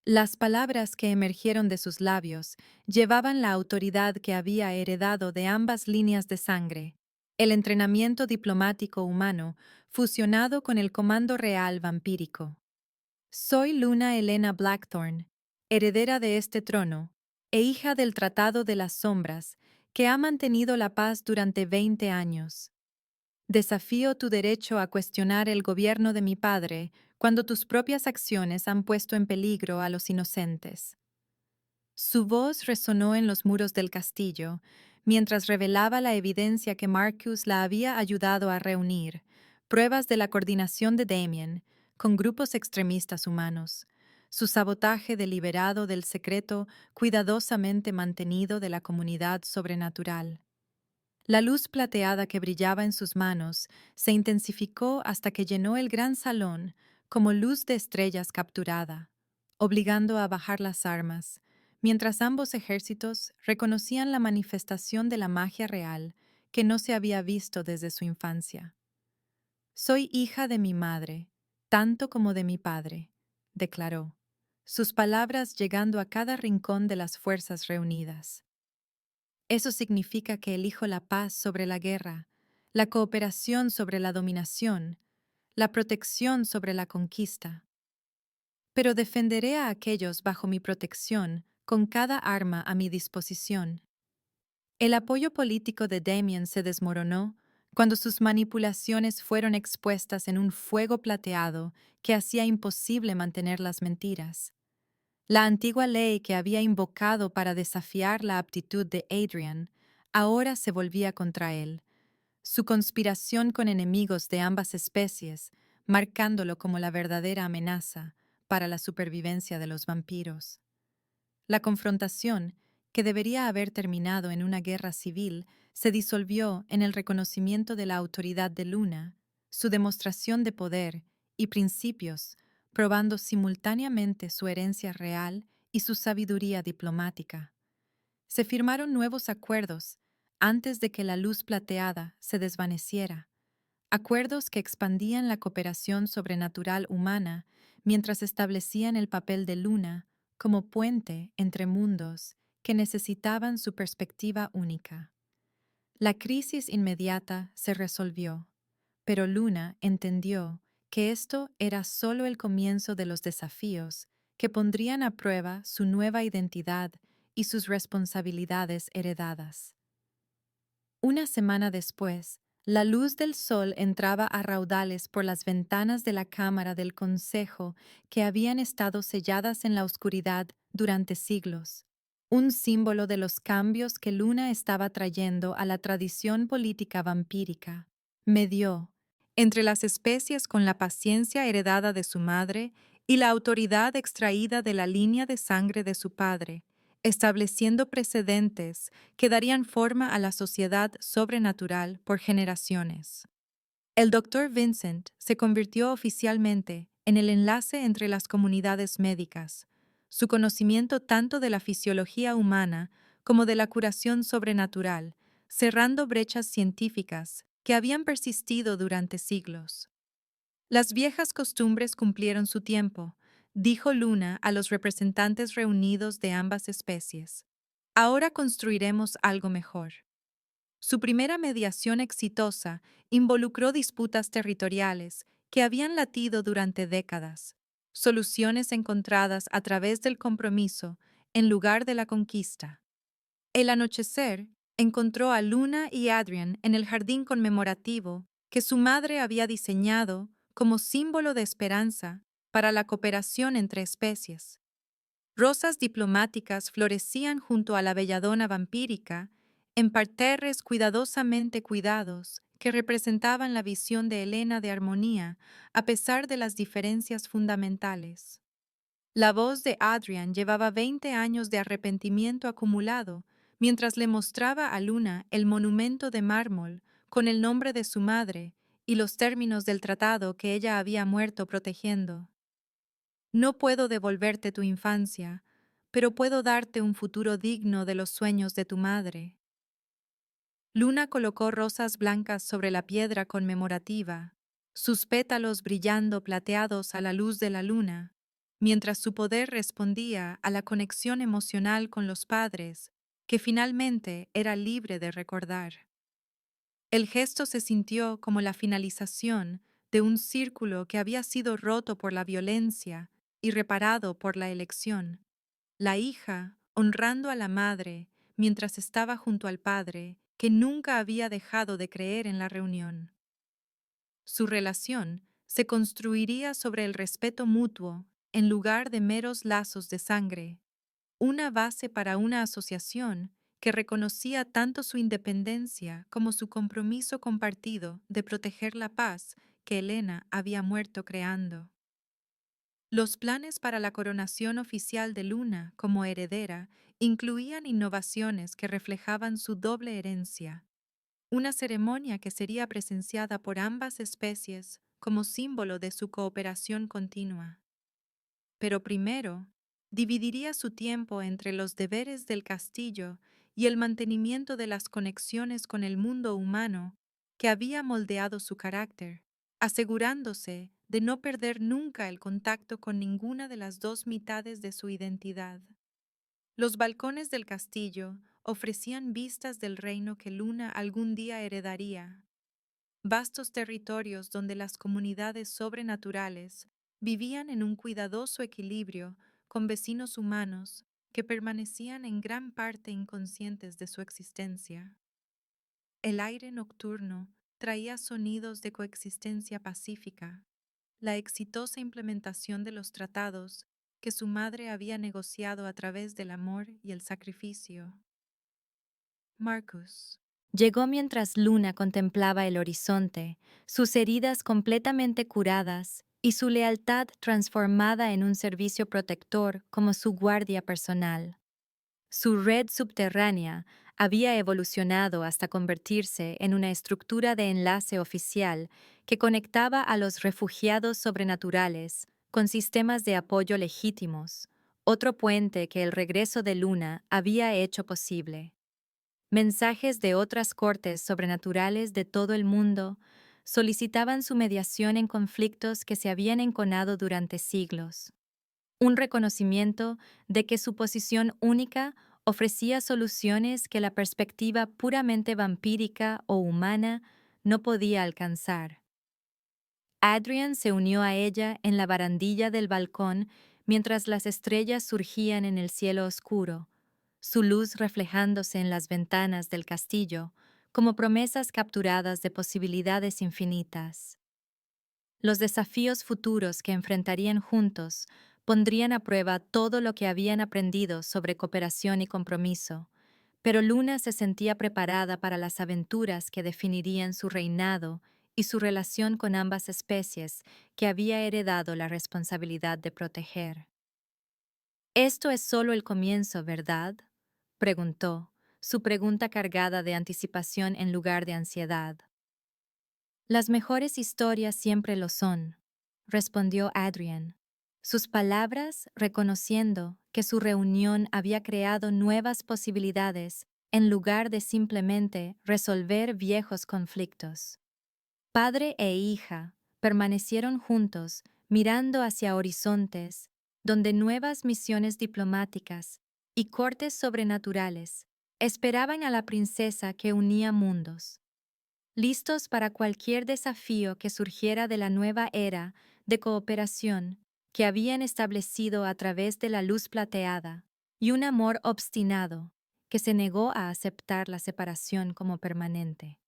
Las palabras que emergieron de sus labios llevaban la autoridad que había heredado de ambas líneas de sangre, el entrenamiento diplomático humano fusionado con el comando real vampírico. Soy Luna Helena Blackthorn, heredera de este trono, e hija del Tratado de las Sombras, que ha mantenido la paz durante 20 años. Desafío tu derecho a cuestionar el gobierno de mi padre cuando tus propias acciones han puesto en peligro a los inocentes. Su voz resonó en los muros del castillo, mientras revelaba la evidencia que Marcus la había ayudado a reunir, pruebas de la coordinación de Damien con grupos extremistas humanos, su sabotaje deliberado del secreto cuidadosamente mantenido de la comunidad sobrenatural. La luz plateada que brillaba en sus manos se intensificó hasta que llenó el gran salón como luz de estrellas capturada, obligando a bajar las armas, mientras ambos ejércitos reconocían la manifestación de la magia real que no se había visto desde su infancia. Soy hija de mi madre, tanto como de mi padre, declaró, sus palabras llegando a cada rincón de las fuerzas reunidas. Eso significa que elijo la paz sobre la guerra, la cooperación sobre la dominación, la protección sobre la conquista. Pero defenderé a aquellos bajo mi protección con cada arma a mi disposición. El apoyo político de Damien se desmoronó cuando sus manipulaciones fueron expuestas en un fuego plateado que hacía imposible mantener las mentiras. La antigua ley que había invocado para desafiar la aptitud de Adrian ahora se volvía contra él, su conspiración con enemigos de ambas especies, marcándolo como la verdadera amenaza para la supervivencia de los vampiros. La confrontación, que debería haber terminado en una guerra civil, se disolvió en el reconocimiento de la autoridad de Luna, su demostración de poder y principios, probando simultáneamente su herencia real y su sabiduría diplomática. Se firmaron nuevos acuerdos antes de que la luz plateada se desvaneciera, acuerdos que expandían la cooperación sobrenatural humana mientras establecían el papel de Luna como puente entre mundos que necesitaban su perspectiva única. La crisis inmediata se resolvió, pero Luna entendió que esto era solo el comienzo de los desafíos que pondrían a prueba su nueva identidad y sus responsabilidades heredadas. Una semana después, la luz del sol entraba a raudales por las ventanas de la Cámara del Consejo que habían estado selladas en la oscuridad durante siglos, un símbolo de los cambios que Luna estaba trayendo a la tradición política vampírica. Medió entre las especies con la paciencia heredada de su madre y la autoridad extraída de la línea de sangre de su padre, estableciendo precedentes que darían forma a la sociedad sobrenatural por generaciones. El Dr. Vincent se convirtió oficialmente en el enlace entre las comunidades médicas. Su conocimiento tanto de la fisiología humana como de la curación sobrenatural, cerrando brechas científicas que habían persistido durante siglos. Las viejas costumbres cumplieron su tiempo, dijo Luna a los representantes reunidos de ambas especies. Ahora construiremos algo mejor. Su primera mediación exitosa involucró disputas territoriales que habían latido durante décadas, soluciones encontradas a través del compromiso en lugar de la conquista. El anochecer encontró a Luna y Adrian en el jardín conmemorativo que su madre había diseñado como símbolo de esperanza para la cooperación entre especies. Rosas diplomáticas florecían junto a la belladona vampírica en parterres cuidadosamente cuidados que representaban la visión de Helena de armonía a pesar de las diferencias fundamentales. La voz de Adrian llevaba 20 años de arrepentimiento acumulado mientras le mostraba a Luna el monumento de mármol con el nombre de su madre y los términos del tratado que ella había muerto protegiendo. No puedo devolverte tu infancia, pero puedo darte un futuro digno de los sueños de tu madre. Luna colocó rosas blancas sobre la piedra conmemorativa, sus pétalos brillando plateados a la luz de la luna, mientras su poder respondía a la conexión emocional con los padres, que finalmente era libre de recordar. El gesto se sintió como la finalización de un círculo que había sido roto por la violencia y reparado por la elección. La hija, honrando a la madre mientras estaba junto al padre, que nunca había dejado de creer en la reunión. Su relación se construiría sobre el respeto mutuo en lugar de meros lazos de sangre, una base para una asociación que reconocía tanto su independencia como su compromiso compartido de proteger la paz que Helena había muerto creando. Los planes para la coronación oficial de Luna como heredera incluían innovaciones que reflejaban su doble herencia, una ceremonia que sería presenciada por ambas especies como símbolo de su cooperación continua. Pero primero, dividiría su tiempo entre los deberes del castillo y el mantenimiento de las conexiones con el mundo humano que había moldeado su carácter, asegurándose de no perder nunca el contacto con ninguna de las dos mitades de su identidad. Los balcones del castillo ofrecían vistas del reino que Luna algún día heredaría, vastos territorios donde las comunidades sobrenaturales vivían en un cuidadoso equilibrio con vecinos humanos que permanecían en gran parte inconscientes de su existencia. El aire nocturno traía sonidos de coexistencia pacífica, la exitosa implementación de los tratados que su madre había negociado a través del amor y el sacrificio. Marcus llegó mientras Luna contemplaba el horizonte, sus heridas completamente curadas y su lealtad transformada en un servicio protector como su guardia personal. Su red subterránea había evolucionado hasta convertirse en una estructura de enlace oficial que conectaba a los refugiados sobrenaturales con sistemas de apoyo legítimos, otro puente que el regreso de Luna había hecho posible. Mensajes de otras cortes sobrenaturales de todo el mundo solicitaban su mediación en conflictos que se habían enconado durante siglos. Un reconocimiento de que su posición única ofrecía soluciones que la perspectiva puramente vampírica o humana no podía alcanzar. Adrian se unió a ella en la barandilla del balcón mientras las estrellas surgían en el cielo oscuro, su luz reflejándose en las ventanas del castillo como promesas capturadas de posibilidades infinitas. Los desafíos futuros que enfrentarían juntos pondrían a prueba todo lo que habían aprendido sobre cooperación y compromiso, pero Luna se sentía preparada para las aventuras que definirían su reinado y su relación con ambas especies que había heredado la responsabilidad de proteger. «Esto es solo el comienzo, ¿verdad?», preguntó, su pregunta cargada de anticipación en lugar de ansiedad. «Las mejores historias siempre lo son», respondió Adrian, sus palabras reconociendo que su reunión había creado nuevas posibilidades en lugar de simplemente resolver viejos conflictos. Padre e hija permanecieron juntos mirando hacia horizontes donde nuevas misiones diplomáticas y cortes sobrenaturales esperaban a la princesa que unía mundos, listos para cualquier desafío que surgiera de la nueva era de cooperación que habían establecido a través de la luz plateada y un amor obstinado que se negó a aceptar la separación como permanente.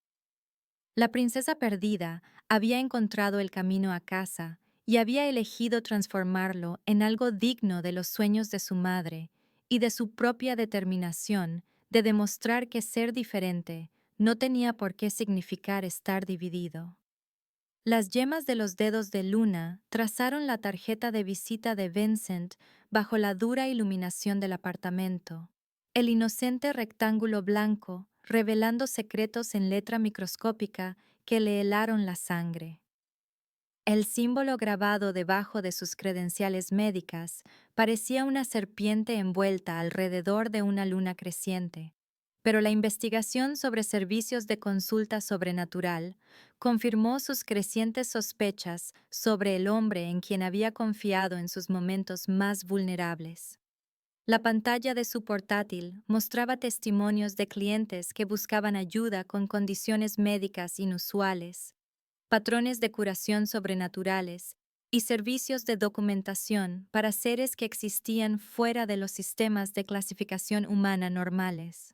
La princesa perdida había encontrado el camino a casa y había elegido transformarlo en algo digno de los sueños de su madre y de su propia determinación de demostrar que ser diferente no tenía por qué significar estar dividido. Las yemas de los dedos de Luna trazaron la tarjeta de visita de Vincent bajo la dura iluminación del apartamento. El inocente rectángulo blanco, revelando secretos en letra microscópica que le helaron la sangre. El símbolo grabado debajo de sus credenciales médicas parecía una serpiente envuelta alrededor de una luna creciente, pero la investigación sobre servicios de consulta sobrenatural confirmó sus crecientes sospechas sobre el hombre en quien había confiado en sus momentos más vulnerables. La pantalla de su portátil mostraba testimonios de clientes que buscaban ayuda con condiciones médicas inusuales, patrones de curación sobrenaturales y servicios de documentación para seres que existían fuera de los sistemas de clasificación humana normales.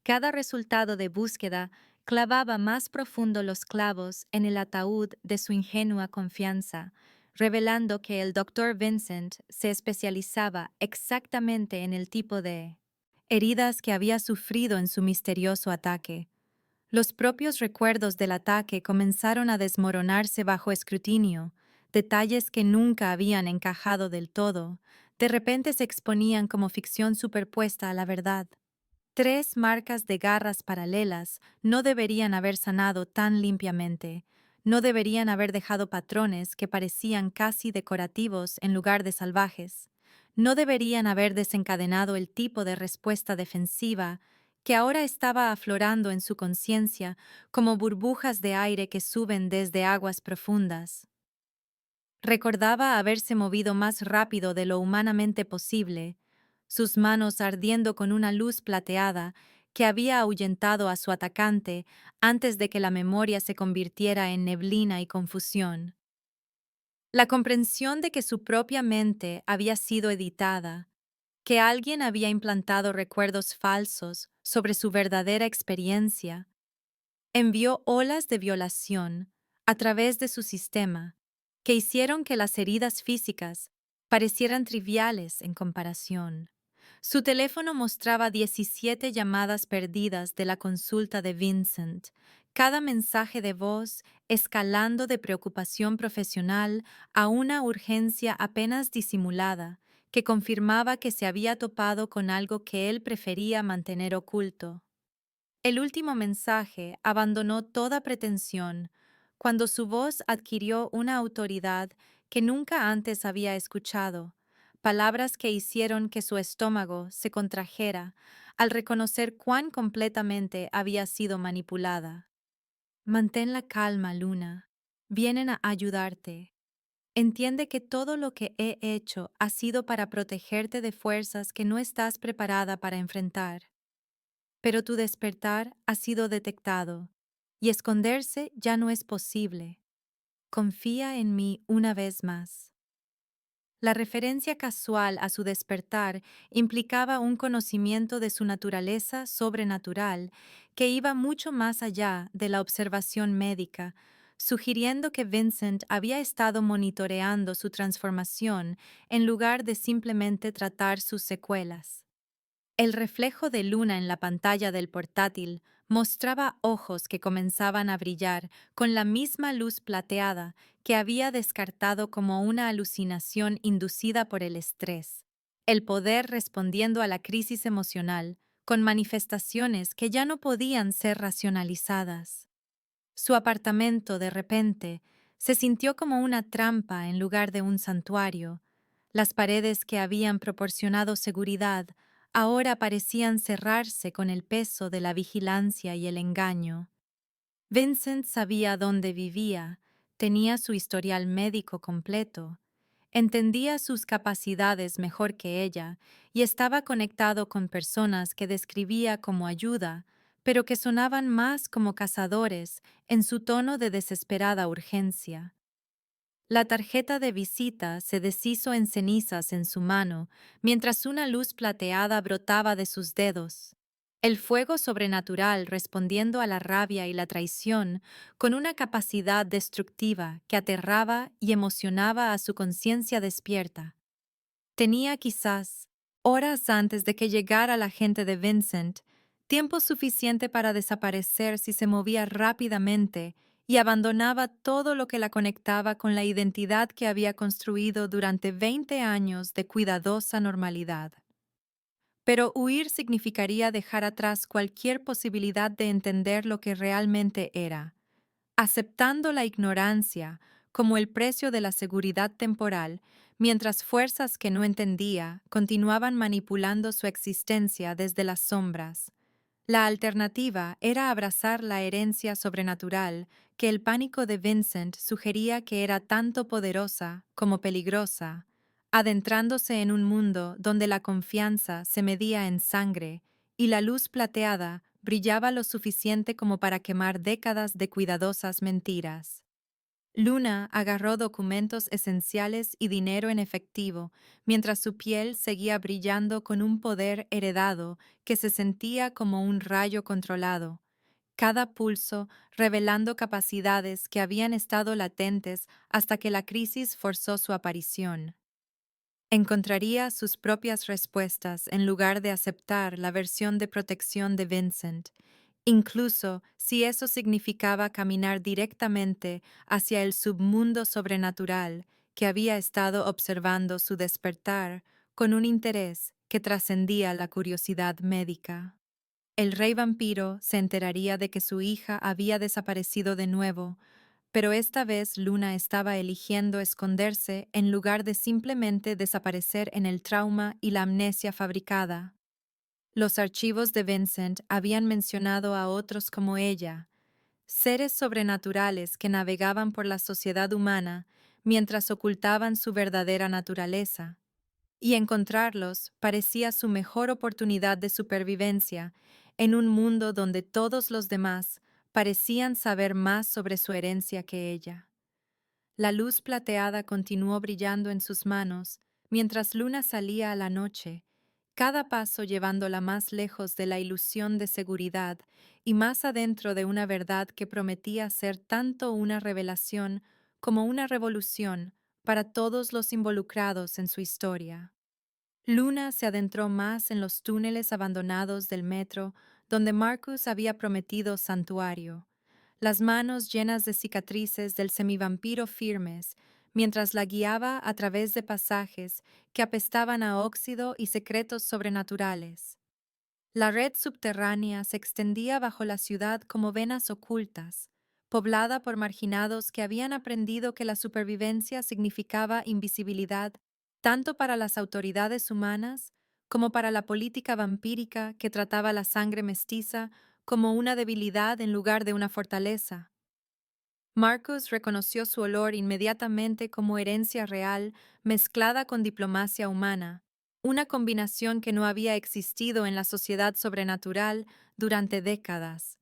Cada resultado de búsqueda clavaba más profundo los clavos en el ataúd de su ingenua confianza, revelando que el Dr. Vincent se especializaba exactamente en el tipo de heridas que había sufrido en su misterioso ataque. Los propios recuerdos del ataque comenzaron a desmoronarse bajo escrutinio. Detalles que nunca habían encajado del todo, de repente se exponían como ficción superpuesta a la verdad. 3 marcas de garras paralelas no deberían haber sanado tan limpiamente, no deberían haber dejado patrones que parecían casi decorativos en lugar de salvajes, no deberían haber desencadenado el tipo de respuesta defensiva que ahora estaba aflorando en su conciencia como burbujas de aire que suben desde aguas profundas. Recordaba haberse movido más rápido de lo humanamente posible, sus manos ardiendo con una luz plateada que había ahuyentado a su atacante antes de que la memoria se convirtiera en neblina y confusión. La comprensión de que su propia mente había sido editada, que alguien había implantado recuerdos falsos sobre su verdadera experiencia, envió olas de violación a través de su sistema que hicieron que las heridas físicas parecieran triviales en comparación. Su teléfono mostraba 17 llamadas perdidas de la consulta de Vincent, cada mensaje de voz escalando de preocupación profesional a una urgencia apenas disimulada que confirmaba que se había topado con algo que él prefería mantener oculto. El último mensaje abandonó toda pretensión cuando su voz adquirió una autoridad que nunca antes había escuchado, palabras que hicieron que su estómago se contrajera al reconocer cuán completamente había sido manipulada. Mantén la calma, Luna. Vienen a ayudarte. Entiende que todo lo que he hecho ha sido para protegerte de fuerzas que no estás preparada para enfrentar. Pero tu despertar ha sido detectado, y esconderse ya no es posible. Confía en mí una vez más. La referencia casual a su despertar implicaba un conocimiento de su naturaleza sobrenatural que iba mucho más allá de la observación médica, sugiriendo que Vincent había estado monitoreando su transformación en lugar de simplemente tratar sus secuelas. El reflejo de luna en la pantalla del portátil mostraba ojos que comenzaban a brillar con la misma luz plateada que había descartado como una alucinación inducida por el estrés. El poder respondiendo a la crisis emocional con manifestaciones que ya no podían ser racionalizadas. Su apartamento, de repente, se sintió como una trampa en lugar de un santuario. Las paredes que habían proporcionado seguridad ahora parecían cerrarse con el peso de la vigilancia y el engaño. Vincent sabía dónde vivía, tenía su historial médico completo, entendía sus capacidades mejor que ella y estaba conectado con personas que describía como ayuda, pero que sonaban más como cazadores en su tono de desesperada urgencia. La tarjeta de visita se deshizo en cenizas en su mano, mientras una luz plateada brotaba de sus dedos. El fuego sobrenatural respondiendo a la rabia y la traición con una capacidad destructiva que aterraba y emocionaba a su conciencia despierta. Tenía quizás, horas antes de que llegara la gente de Vincent, tiempo suficiente para desaparecer si se movía rápidamente y abandonaba todo lo que la conectaba con la identidad que había construido durante 20 años de cuidadosa normalidad. Pero huir significaría dejar atrás cualquier posibilidad de entender lo que realmente era. Aceptando la ignorancia como el precio de la seguridad temporal, mientras fuerzas que no entendía continuaban manipulando su existencia desde las sombras. La alternativa era abrazar la herencia sobrenatural que el pánico de Vincent sugería que era tanto poderosa como peligrosa, adentrándose en un mundo donde la confianza se medía en sangre y la luz plateada brillaba lo suficiente como para quemar décadas de cuidadosas mentiras. Luna agarró documentos esenciales y dinero en efectivo, mientras su piel seguía brillando con un poder heredado que se sentía como un rayo controlado, cada pulso revelando capacidades que habían estado latentes hasta que la crisis forzó su aparición. Encontraría sus propias respuestas en lugar de aceptar la versión de protección de Vincent, incluso si eso significaba caminar directamente hacia el submundo sobrenatural que había estado observando su despertar con un interés que trascendía la curiosidad médica. El rey vampiro se enteraría de que su hija había desaparecido de nuevo, pero esta vez Luna estaba eligiendo esconderse en lugar de simplemente desaparecer en el trauma y la amnesia fabricada. Los archivos de Vincent habían mencionado a otros como ella, seres sobrenaturales que navegaban por la sociedad humana mientras ocultaban su verdadera naturaleza, y encontrarlos parecía su mejor oportunidad de supervivencia en un mundo donde todos los demás parecían saber más sobre su herencia que ella. La luz plateada continuó brillando en sus manos mientras Luna salía a la noche, cada paso llevándola más lejos de la ilusión de seguridad y más adentro de una verdad que prometía ser tanto una revelación como una revolución para todos los involucrados en su historia. Luna se adentró más en los túneles abandonados del metro donde Marcus había prometido santuario, las manos llenas de cicatrices del semivampiro firmes, mientras la guiaba a través de pasajes que apestaban a óxido y secretos sobrenaturales. La red subterránea se extendía bajo la ciudad como venas ocultas, poblada por marginados que habían aprendido que la supervivencia significaba invisibilidad tanto para las autoridades humanas como para la política vampírica que trataba la sangre mestiza como una debilidad en lugar de una fortaleza. Marcus reconoció su olor inmediatamente como herencia real mezclada con diplomacia humana, una combinación que no había existido en la sociedad sobrenatural durante décadas.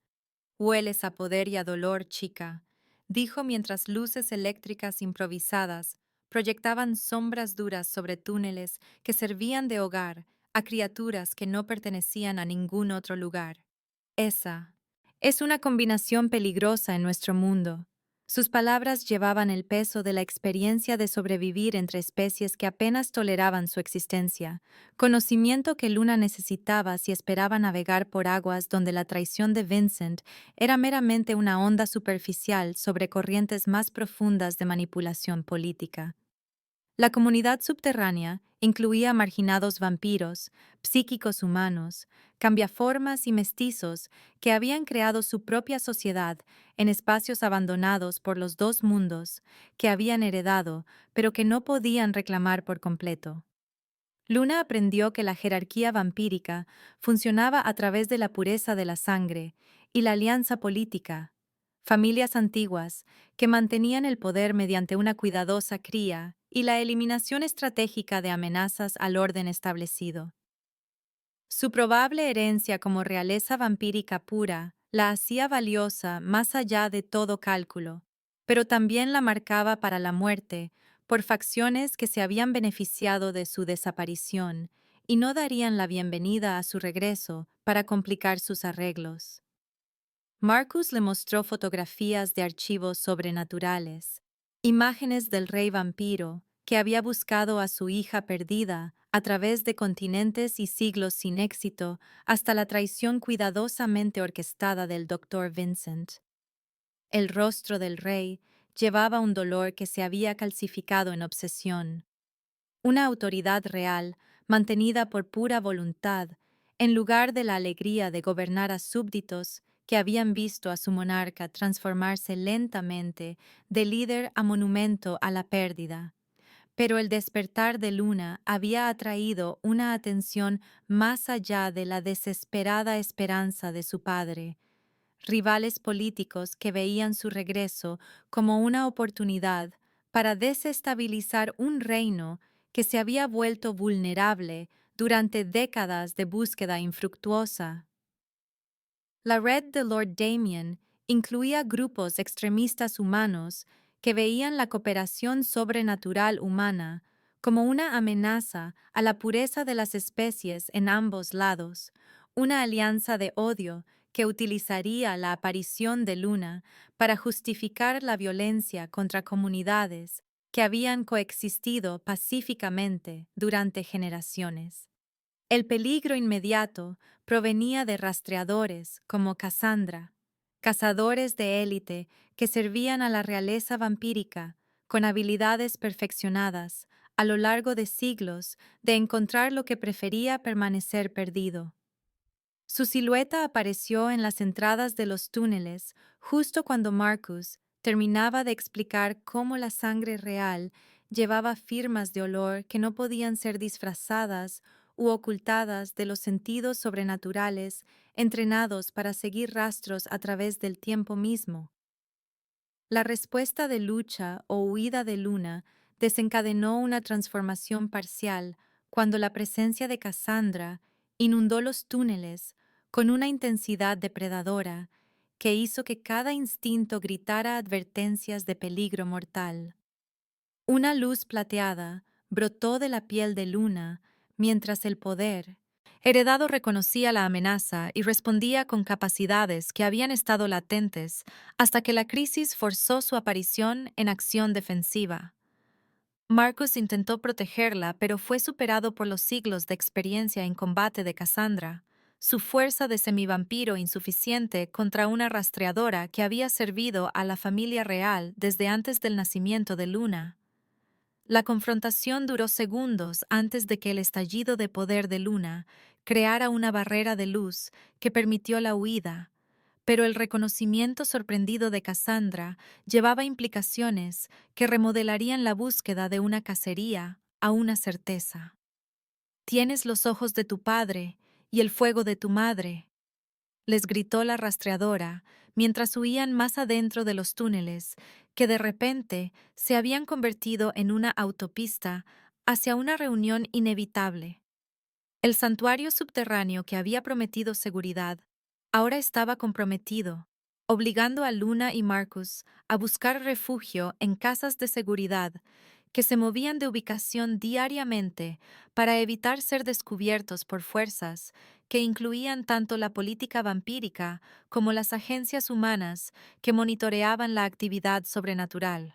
Hueles a poder y a dolor, chica, dijo mientras luces eléctricas improvisadas proyectaban sombras duras sobre túneles que servían de hogar a criaturas que no pertenecían a ningún otro lugar. Esa es una combinación peligrosa en nuestro mundo. Sus palabras llevaban el peso de la experiencia de sobrevivir entre especies que apenas toleraban su existencia, conocimiento que Luna necesitaba si esperaba navegar por aguas donde la traición de Vincent era meramente una onda superficial sobre corrientes más profundas de manipulación política. La comunidad subterránea incluía marginados vampiros, psíquicos humanos, cambiaformas y mestizos que habían creado su propia sociedad en espacios abandonados por los dos mundos que habían heredado, pero que no podían reclamar por completo. Luna aprendió que la jerarquía vampírica funcionaba a través de la pureza de la sangre y la alianza política, familias antiguas que mantenían el poder mediante una cuidadosa cría y la eliminación estratégica de amenazas al orden establecido. Su probable herencia como realeza vampírica pura la hacía valiosa más allá de todo cálculo, pero también la marcaba para la muerte por facciones que se habían beneficiado de su desaparición y no darían la bienvenida a su regreso para complicar sus arreglos. Marcus le mostró fotografías de archivos sobrenaturales, imágenes del rey vampiro que había buscado a su hija perdida a través de continentes y siglos sin éxito hasta la traición cuidadosamente orquestada del doctor Vincent. El rostro del rey llevaba un dolor que se había calcificado en obsesión, una autoridad real mantenida por pura voluntad, en lugar de la alegría de gobernar a súbditos que habían visto a su monarca transformarse lentamente de líder a monumento a la pérdida. Pero el despertar de Luna había atraído una atención más allá de la desesperada esperanza de su padre. Rivales políticos que veían su regreso como una oportunidad para desestabilizar un reino que se había vuelto vulnerable durante décadas de búsqueda infructuosa. La red de Lord Damien incluía grupos extremistas humanos que veían la cooperación sobrenatural humana como una amenaza a la pureza de las especies en ambos lados, una alianza de odio que utilizaría la aparición de Luna para justificar la violencia contra comunidades que habían coexistido pacíficamente durante generaciones. El peligro inmediato provenía de rastreadores como Cassandra, cazadores de élite que servían a la realeza vampírica con habilidades perfeccionadas a lo largo de siglos de encontrar lo que prefería permanecer perdido. Su silueta apareció en las entradas de los túneles justo cuando Marcus terminaba de explicar cómo la sangre real llevaba firmas de olor que no podían ser disfrazadas u ocultadas de los sentidos sobrenaturales entrenados para seguir rastros a través del tiempo mismo. La respuesta de lucha o huida de Luna desencadenó una transformación parcial cuando la presencia de Cassandra inundó los túneles con una intensidad depredadora que hizo que cada instinto gritara advertencias de peligro mortal. Una luz plateada brotó de la piel de Luna mientras el poder heredado reconocía la amenaza y respondía con capacidades que habían estado latentes hasta que la crisis forzó su aparición en acción defensiva. Marcus intentó protegerla, pero fue superado por los siglos de experiencia en combate de Cassandra, su fuerza de semivampiro insuficiente contra una rastreadora que había servido a la familia real desde antes del nacimiento de Luna. La confrontación duró segundos antes de que el estallido de poder de Luna creara una barrera de luz que permitió la huida, pero el reconocimiento sorprendido de Cassandra llevaba implicaciones que remodelarían la búsqueda de una cacería a una certeza. «Tienes los ojos de tu padre y el fuego de tu madre», les gritó la rastreadora mientras huían más adentro de los túneles, que de repente se habían convertido en una autopista hacia una reunión inevitable. El santuario subterráneo que había prometido seguridad ahora estaba comprometido, obligando a Luna y Marcus a buscar refugio en casas de seguridad que se movían de ubicación diariamente para evitar ser descubiertos por fuerzas que incluían tanto la política vampírica como las agencias humanas que monitoreaban la actividad sobrenatural.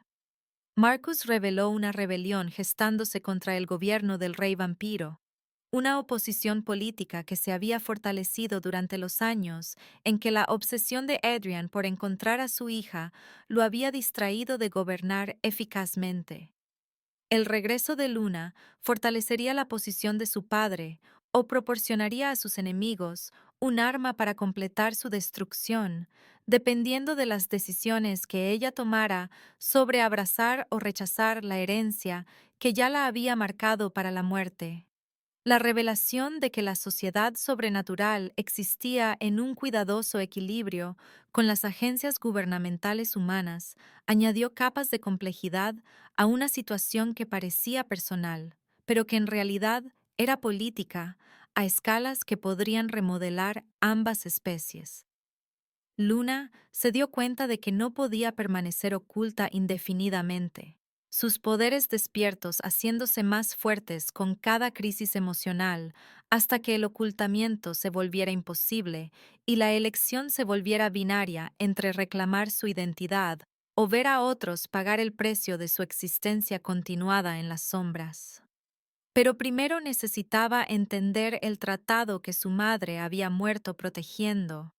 Marcus reveló una rebelión gestándose contra el gobierno del rey vampiro, una oposición política que se había fortalecido durante los años en que la obsesión de Adrian por encontrar a su hija lo había distraído de gobernar eficazmente. El regreso de Luna fortalecería la posición de su padre o proporcionaría a sus enemigos un arma para completar su destrucción, dependiendo de las decisiones que ella tomara sobre abrazar o rechazar la herencia que ya la había marcado para la muerte. La revelación de que la sociedad sobrenatural existía en un cuidadoso equilibrio con las agencias gubernamentales humanas añadió capas de complejidad a una situación que parecía personal, pero que en realidad era política, a escalas que podrían remodelar ambas especies. Luna se dio cuenta de que no podía permanecer oculta indefinidamente, sus poderes despiertos haciéndose más fuertes con cada crisis emocional hasta que el ocultamiento se volviera imposible y la elección se volviera binaria entre reclamar su identidad o ver a otros pagar el precio de su existencia continuada en las sombras. Pero primero necesitaba entender el tratado que su madre había muerto protegiendo,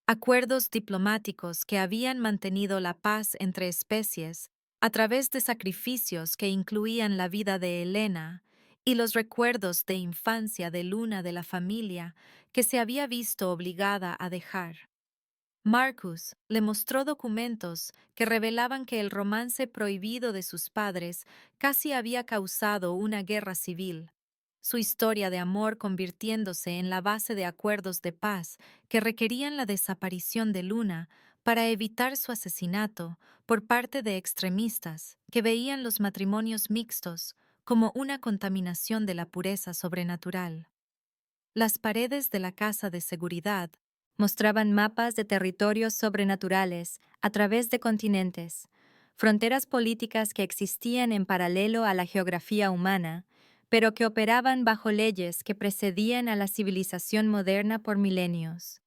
acuerdos diplomáticos que habían mantenido la paz entre especies a través de sacrificios que incluían la vida de Helena y los recuerdos de infancia de Luna de la familia que se había visto obligada a dejar. Marcus le mostró documentos que revelaban que el romance prohibido de sus padres casi había causado una guerra civil, su historia de amor convirtiéndose en la base de acuerdos de paz que requerían la desaparición de Luna para evitar su asesinato por parte de extremistas que veían los matrimonios mixtos como una contaminación de la pureza sobrenatural. Las paredes de la casa de seguridad mostraban mapas de territorios sobrenaturales a través de continentes, fronteras políticas que existían en paralelo a la geografía humana, pero que operaban bajo leyes que precedían a la civilización moderna por milenios.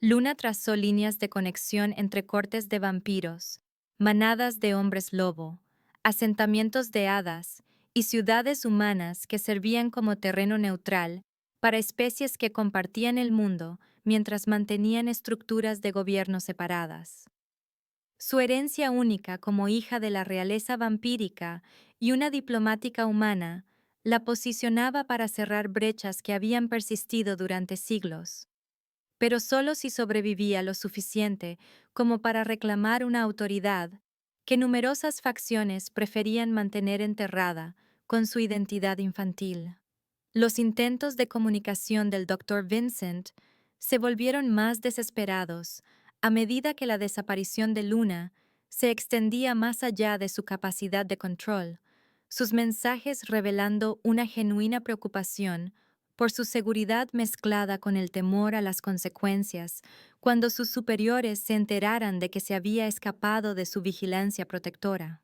Luna trazó líneas de conexión entre cortes de vampiros, manadas de hombres lobo, asentamientos de hadas y ciudades humanas que servían como terreno neutral para especies que compartían el mundo mientras mantenían estructuras de gobierno separadas. Su herencia única como hija de la realeza vampírica y una diplomática humana la posicionaba para cerrar brechas que habían persistido durante siglos, pero solo si sobrevivía lo suficiente como para reclamar una autoridad que numerosas facciones preferían mantener enterrada con su identidad infantil. Los intentos de comunicación del Dr. Vincent se volvieron más desesperados a medida que la desaparición de Luna se extendía más allá de su capacidad de control, sus mensajes revelando una genuina preocupación por su seguridad mezclada con el temor a las consecuencias cuando sus superiores se enteraran de que se había escapado de su vigilancia protectora.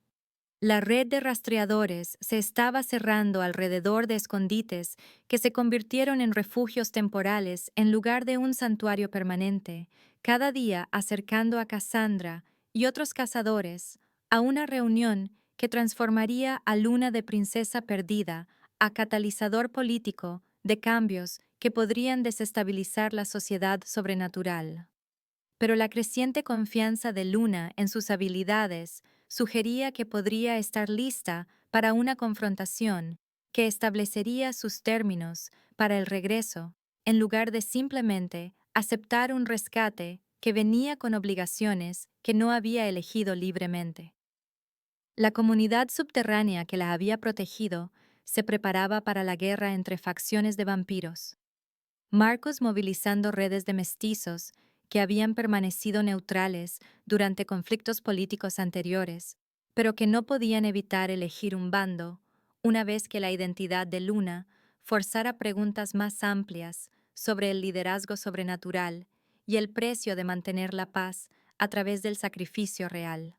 La red de rastreadores se estaba cerrando alrededor de escondites que se convirtieron en refugios temporales en lugar de un santuario permanente, cada día acercando a Cassandra y otros cazadores a una reunión que transformaría a Luna de princesa perdida a catalizador político de cambios que podrían desestabilizar la sociedad sobrenatural. Pero la creciente confianza de Luna en sus habilidades sugería que podría estar lista para una confrontación que establecería sus términos para el regreso, en lugar de simplemente aceptar un rescate que venía con obligaciones que no había elegido libremente. La comunidad subterránea que la había protegido se preparaba para la guerra entre facciones de vampiros. Marcos movilizando redes de mestizos que habían permanecido neutrales durante conflictos políticos anteriores, pero que no podían evitar elegir un bando, una vez que la identidad de Luna forzara preguntas más amplias sobre el liderazgo sobrenatural y el precio de mantener la paz a través del sacrificio real.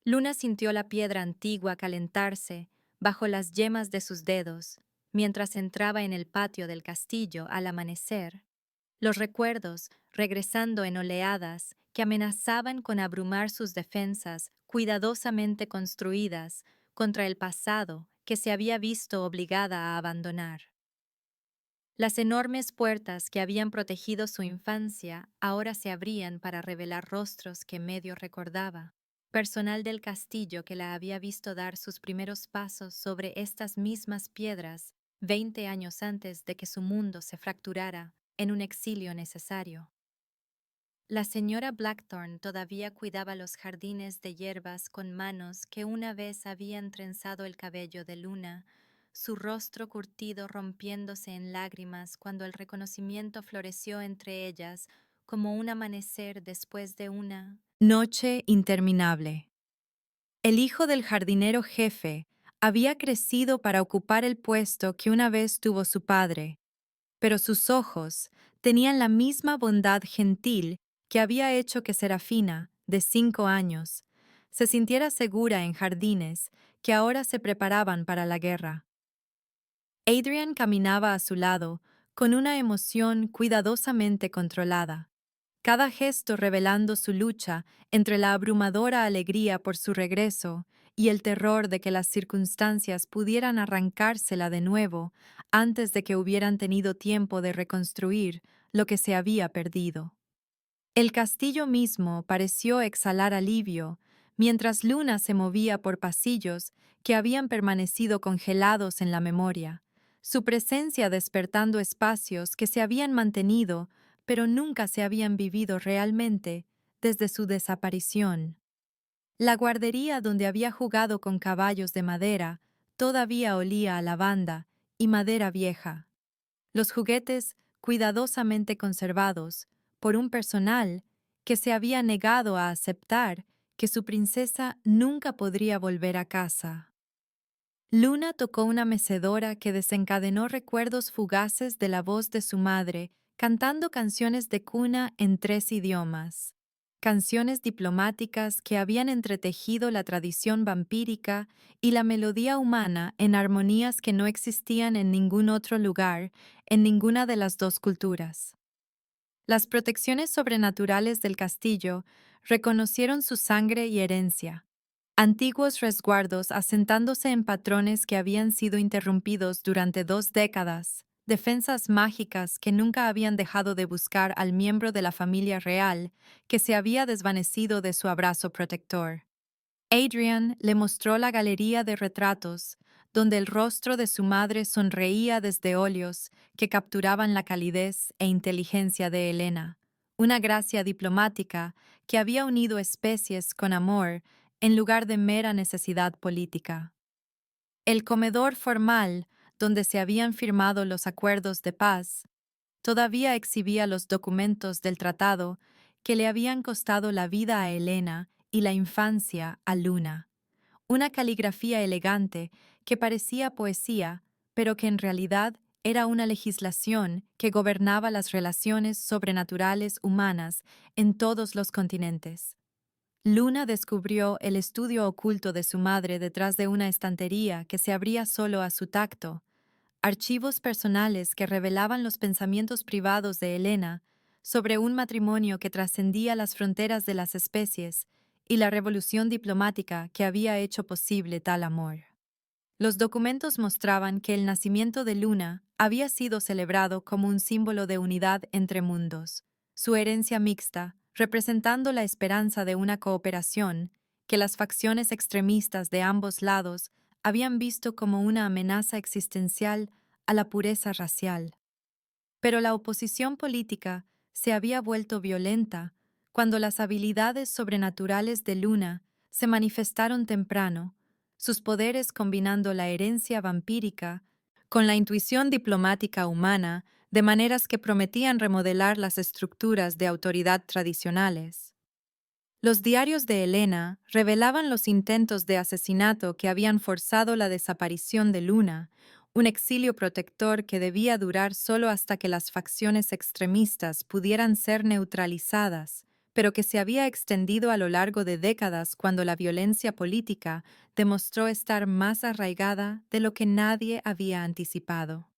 Luna sintió la piedra antigua calentarse bajo las yemas de sus dedos mientras entraba en el patio del castillo al amanecer, los recuerdos regresando en oleadas que amenazaban con abrumar sus defensas cuidadosamente construidas contra el pasado que se había visto obligada a abandonar. Las enormes puertas que habían protegido su infancia ahora se abrían para revelar rostros que medio recordaba. Personal del castillo que la había visto dar sus primeros pasos sobre estas mismas piedras 20 años antes de que su mundo se fracturara en un exilio necesario. La señora Blackthorne todavía cuidaba los jardines de hierbas con manos que una vez habían trenzado el cabello de Luna, su rostro curtido rompiéndose en lágrimas cuando el reconocimiento floreció entre ellas como un amanecer después de una noche interminable. El hijo del jardinero jefe había crecido para ocupar el puesto que una vez tuvo su padre, pero sus ojos tenían la misma bondad gentil que había hecho que Serafina, de 5 años, se sintiera segura en jardines que ahora se preparaban para la guerra. Adrian caminaba a su lado con una emoción cuidadosamente controlada, cada gesto revelando su lucha entre la abrumadora alegría por su regreso y el terror de que las circunstancias pudieran arrancársela de nuevo antes de que hubieran tenido tiempo de reconstruir lo que se había perdido. El castillo mismo pareció exhalar alivio, mientras Luna se movía por pasillos que habían permanecido congelados en la memoria, su presencia despertando espacios que se habían mantenido, pero nunca se habían vivido realmente desde su desaparición. La guardería donde había jugado con caballos de madera todavía olía a lavanda y madera vieja. Los juguetes cuidadosamente conservados por un personal que se había negado a aceptar que su princesa nunca podría volver a casa. Luna tocó una mecedora que desencadenó recuerdos fugaces de la voz de su madre cantando canciones de cuna en 3 idiomas, canciones diplomáticas que habían entretejido la tradición vampírica y la melodía humana en armonías que no existían en ningún otro lugar, en ninguna de las dos culturas. Las protecciones sobrenaturales del castillo reconocieron su sangre y herencia, antiguos resguardos asentándose en patrones que habían sido interrumpidos durante 2 décadas, defensas mágicas que nunca habían dejado de buscar al miembro de la familia real que se había desvanecido de su abrazo protector. Adrian le mostró la galería de retratos, donde el rostro de su madre sonreía desde óleos que capturaban la calidez e inteligencia de Helena, una gracia diplomática que había unido especies con amor en lugar de mera necesidad política. El comedor formal, donde se habían firmado los acuerdos de paz, todavía exhibía los documentos del tratado que le habían costado la vida a Helena y la infancia a Luna. Una caligrafía elegante que parecía poesía, pero que en realidad era una legislación que gobernaba las relaciones sobrenaturales humanas en todos los continentes. Luna descubrió el estudio oculto de su madre detrás de una estantería que se abría solo a su tacto, archivos personales que revelaban los pensamientos privados de Helena sobre un matrimonio que trascendía las fronteras de las especies y la revolución diplomática que había hecho posible tal amor. Los documentos mostraban que el nacimiento de Luna había sido celebrado como un símbolo de unidad entre mundos, su herencia mixta, representando la esperanza de una cooperación que las facciones extremistas de ambos lados habían visto como una amenaza existencial a la pureza racial. Pero la oposición política se había vuelto violenta cuando las habilidades sobrenaturales de Luna se manifestaron temprano, sus poderes combinando la herencia vampírica con la intuición diplomática humana de maneras que prometían remodelar las estructuras de autoridad tradicionales. Los diarios de Helena revelaban los intentos de asesinato que habían forzado la desaparición de Luna, un exilio protector que debía durar solo hasta que las facciones extremistas pudieran ser neutralizadas, pero que se había extendido a lo largo de décadas cuando la violencia política demostró estar más arraigada de lo que nadie había anticipado.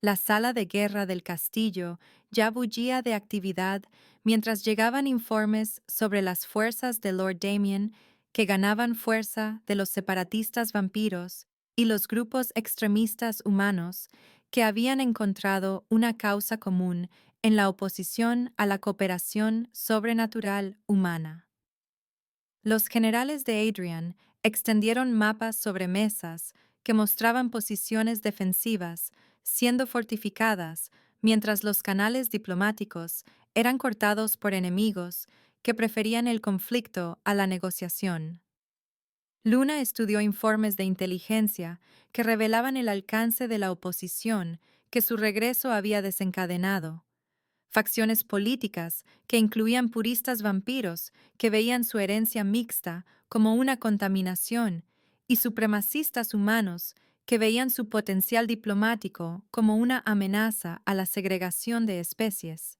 La sala de guerra del castillo ya bullía de actividad mientras llegaban informes sobre las fuerzas de Lord Damien que ganaban fuerza de los separatistas vampiros y los grupos extremistas humanos que habían encontrado una causa común en la oposición a la cooperación sobrenatural humana. Los generales de Adrian extendieron mapas sobre mesas que mostraban posiciones defensivas siendo fortificadas, mientras los canales diplomáticos eran cortados por enemigos que preferían el conflicto a la negociación. Luna estudió informes de inteligencia que revelaban el alcance de la oposición que su regreso había desencadenado. Facciones políticas que incluían puristas vampiros que veían su herencia mixta como una contaminación y supremacistas humanos que veían su potencial diplomático como una amenaza a la segregación de especies.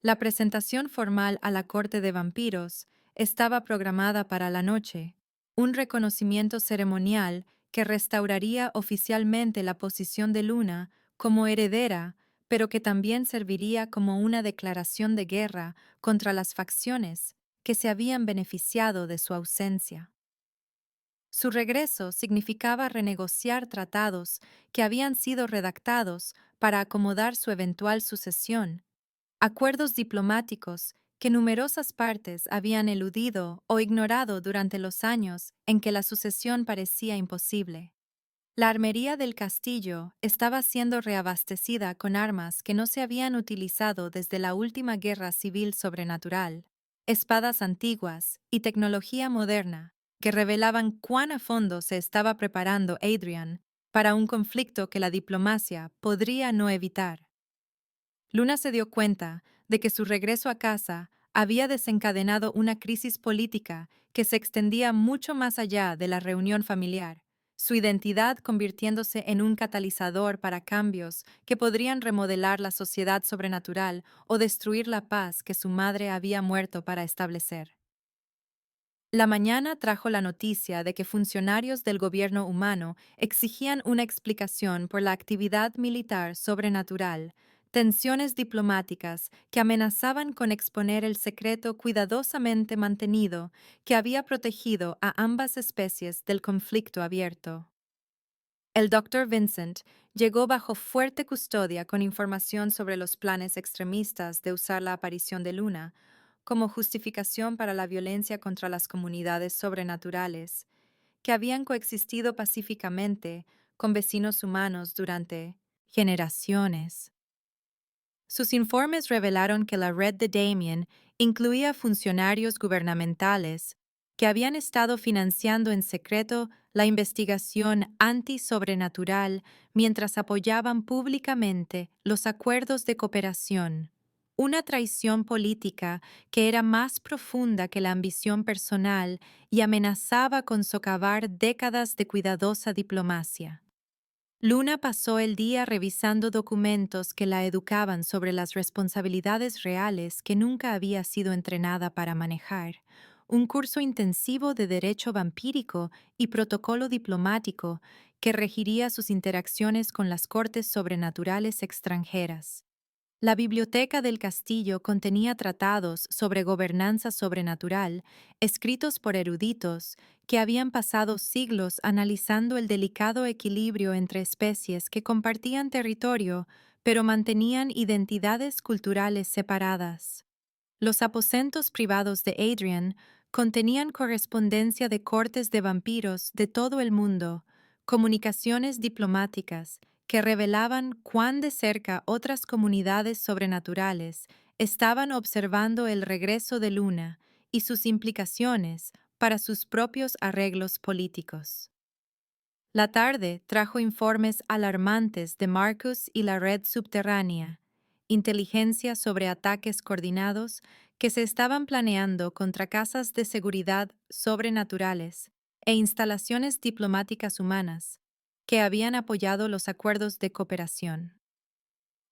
La presentación formal a la corte de vampiros estaba programada para la noche, un reconocimiento ceremonial que restauraría oficialmente la posición de Luna como heredera, pero que también serviría como una declaración de guerra contra las facciones que se habían beneficiado de su ausencia. Su regreso significaba renegociar tratados que habían sido redactados para acomodar su eventual sucesión, acuerdos diplomáticos que numerosas partes habían eludido o ignorado durante los años en que la sucesión parecía imposible. La armería del castillo estaba siendo reabastecida con armas que no se habían utilizado desde la última guerra civil sobrenatural, espadas antiguas y tecnología moderna que revelaban cuán a fondo se estaba preparando Adrian para un conflicto que la diplomacia podría no evitar. Luna se dio cuenta de que su regreso a casa había desencadenado una crisis política que se extendía mucho más allá de la reunión familiar, su identidad convirtiéndose en un catalizador para cambios que podrían remodelar la sociedad sobrenatural o destruir la paz que su madre había muerto para establecer. La mañana trajo la noticia de que funcionarios del gobierno humano exigían una explicación por la actividad militar sobrenatural, tensiones diplomáticas que amenazaban con exponer el secreto cuidadosamente mantenido que había protegido a ambas especies del conflicto abierto. El Dr. Vincent llegó bajo fuerte custodia con información sobre los planes extremistas de usar la aparición de Luna como justificación para la violencia contra las comunidades sobrenaturales, que habían coexistido pacíficamente con vecinos humanos durante generaciones. Sus informes revelaron que la red de Damien incluía funcionarios gubernamentales que habían estado financiando en secreto la investigación antisobrenatural mientras apoyaban públicamente los acuerdos de cooperación, una traición política que era más profunda que la ambición personal y amenazaba con socavar décadas de cuidadosa diplomacia. Luna pasó el día revisando documentos que la educaban sobre las responsabilidades reales que nunca había sido entrenada para manejar, un curso intensivo de derecho vampírico y protocolo diplomático que regiría sus interacciones con las cortes sobrenaturales extranjeras. La biblioteca del castillo contenía tratados sobre gobernanza sobrenatural, escritos por eruditos que habían pasado siglos analizando el delicado equilibrio entre especies que compartían territorio, pero mantenían identidades culturales separadas. Los aposentos privados de Adrian contenían correspondencia de cortes de vampiros de todo el mundo, comunicaciones diplomáticas que revelaban cuán de cerca otras comunidades sobrenaturales estaban observando el regreso de Luna y sus implicaciones para sus propios arreglos políticos. La tarde trajo informes alarmantes de Marcus y la red subterránea, inteligencia sobre ataques coordinados que se estaban planeando contra casas de seguridad sobrenaturales e instalaciones diplomáticas humanas que habían apoyado los acuerdos de cooperación.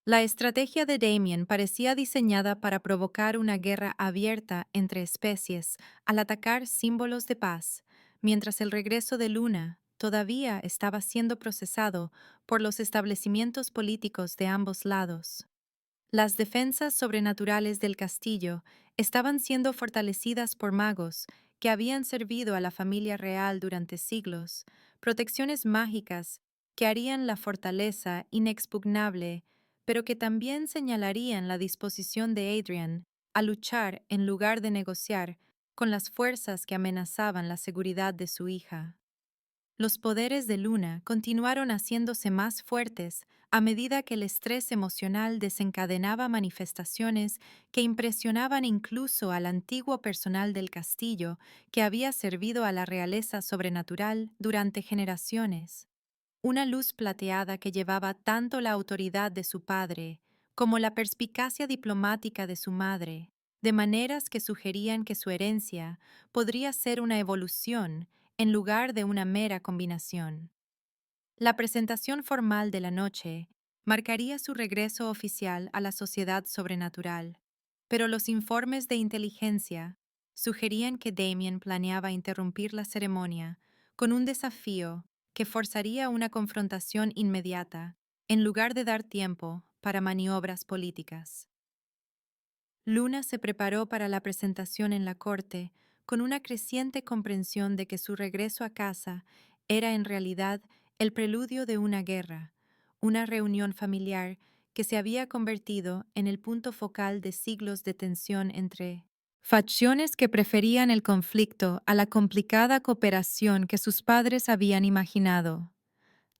La estrategia de Damien parecía diseñada para provocar una guerra abierta entre especies al atacar símbolos de paz, mientras el regreso de Luna todavía estaba siendo procesado por los establecimientos políticos de ambos lados. Las defensas sobrenaturales del castillo estaban siendo fortalecidas por magos que habían servido a la familia real durante siglos, protecciones mágicas que harían la fortaleza inexpugnable, pero que también señalarían la disposición de Adrian a luchar en lugar de negociar con las fuerzas que amenazaban la seguridad de su hija. Los poderes de Luna continuaron haciéndose más fuertes a medida que el estrés emocional desencadenaba manifestaciones que impresionaban incluso al antiguo personal del castillo que había servido a la realeza sobrenatural durante generaciones. Una luz plateada que llevaba tanto la autoridad de su padre como la perspicacia diplomática de su madre, de maneras que sugerían que su herencia podría ser una evolución en lugar de una mera combinación. La presentación formal de la noche marcaría su regreso oficial a la sociedad sobrenatural, pero los informes de inteligencia sugerían que Damien planeaba interrumpir la ceremonia con un desafío que forzaría una confrontación inmediata, en lugar de dar tiempo para maniobras políticas. Luna se preparó para la presentación en la corte con una creciente comprensión de que su regreso a casa era en realidad el preludio de una guerra, una reunión familiar que se había convertido en el punto focal de siglos de tensión entre facciones que preferían el conflicto a la complicada cooperación que sus padres habían imaginado.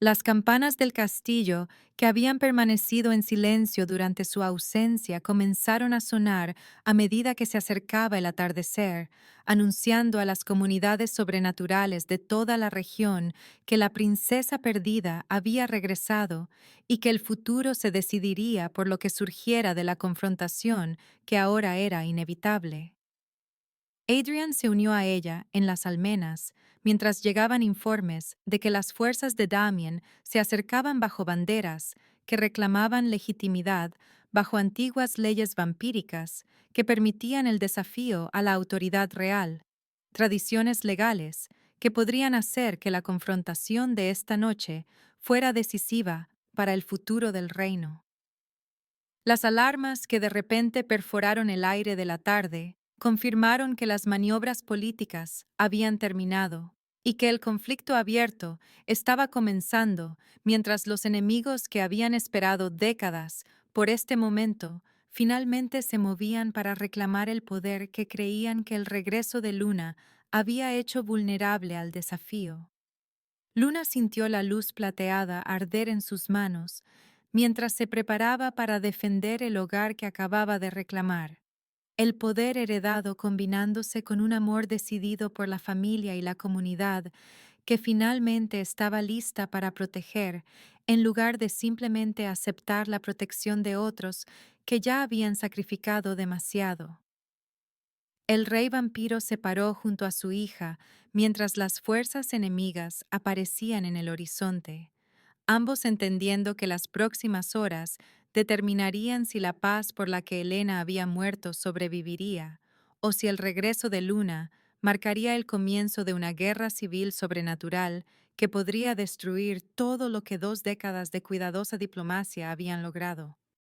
Las campanas del castillo, que habían permanecido en silencio durante su ausencia, comenzaron a sonar a medida que se acercaba el atardecer, anunciando a las comunidades sobrenaturales de toda la región que la princesa perdida había regresado y que el futuro se decidiría por lo que surgiera de la confrontación que ahora era inevitable. Adrian se unió a ella en las almenas mientras llegaban informes de que las fuerzas de Damien se acercaban bajo banderas que reclamaban legitimidad bajo antiguas leyes vampíricas que permitían el desafío a la autoridad real, tradiciones legales que podrían hacer que la confrontación de esta noche fuera decisiva para el futuro del reino. Las alarmas que de repente perforaron el aire de la tarde confirmaron que las maniobras políticas habían terminado y que el conflicto abierto estaba comenzando mientras los enemigos que habían esperado décadas por este momento finalmente se movían para reclamar el poder que creían que el regreso de Luna había hecho vulnerable al desafío. Luna sintió la luz plateada arder en sus manos mientras se preparaba para defender el hogar que acababa de reclamar, el poder heredado combinándose con un amor decidido por la familia y la comunidad que finalmente estaba lista para proteger, en lugar de simplemente aceptar la protección de otros que ya habían sacrificado demasiado. El rey vampiro se paró junto a su hija mientras las fuerzas enemigas aparecían en el horizonte, ambos entendiendo que las próximas horas determinarían si la paz por la que Helena había muerto sobreviviría, o si el regreso de Luna marcaría el comienzo de una guerra civil sobrenatural que podría destruir todo lo que 2 décadas de cuidadosa diplomacia habían logrado.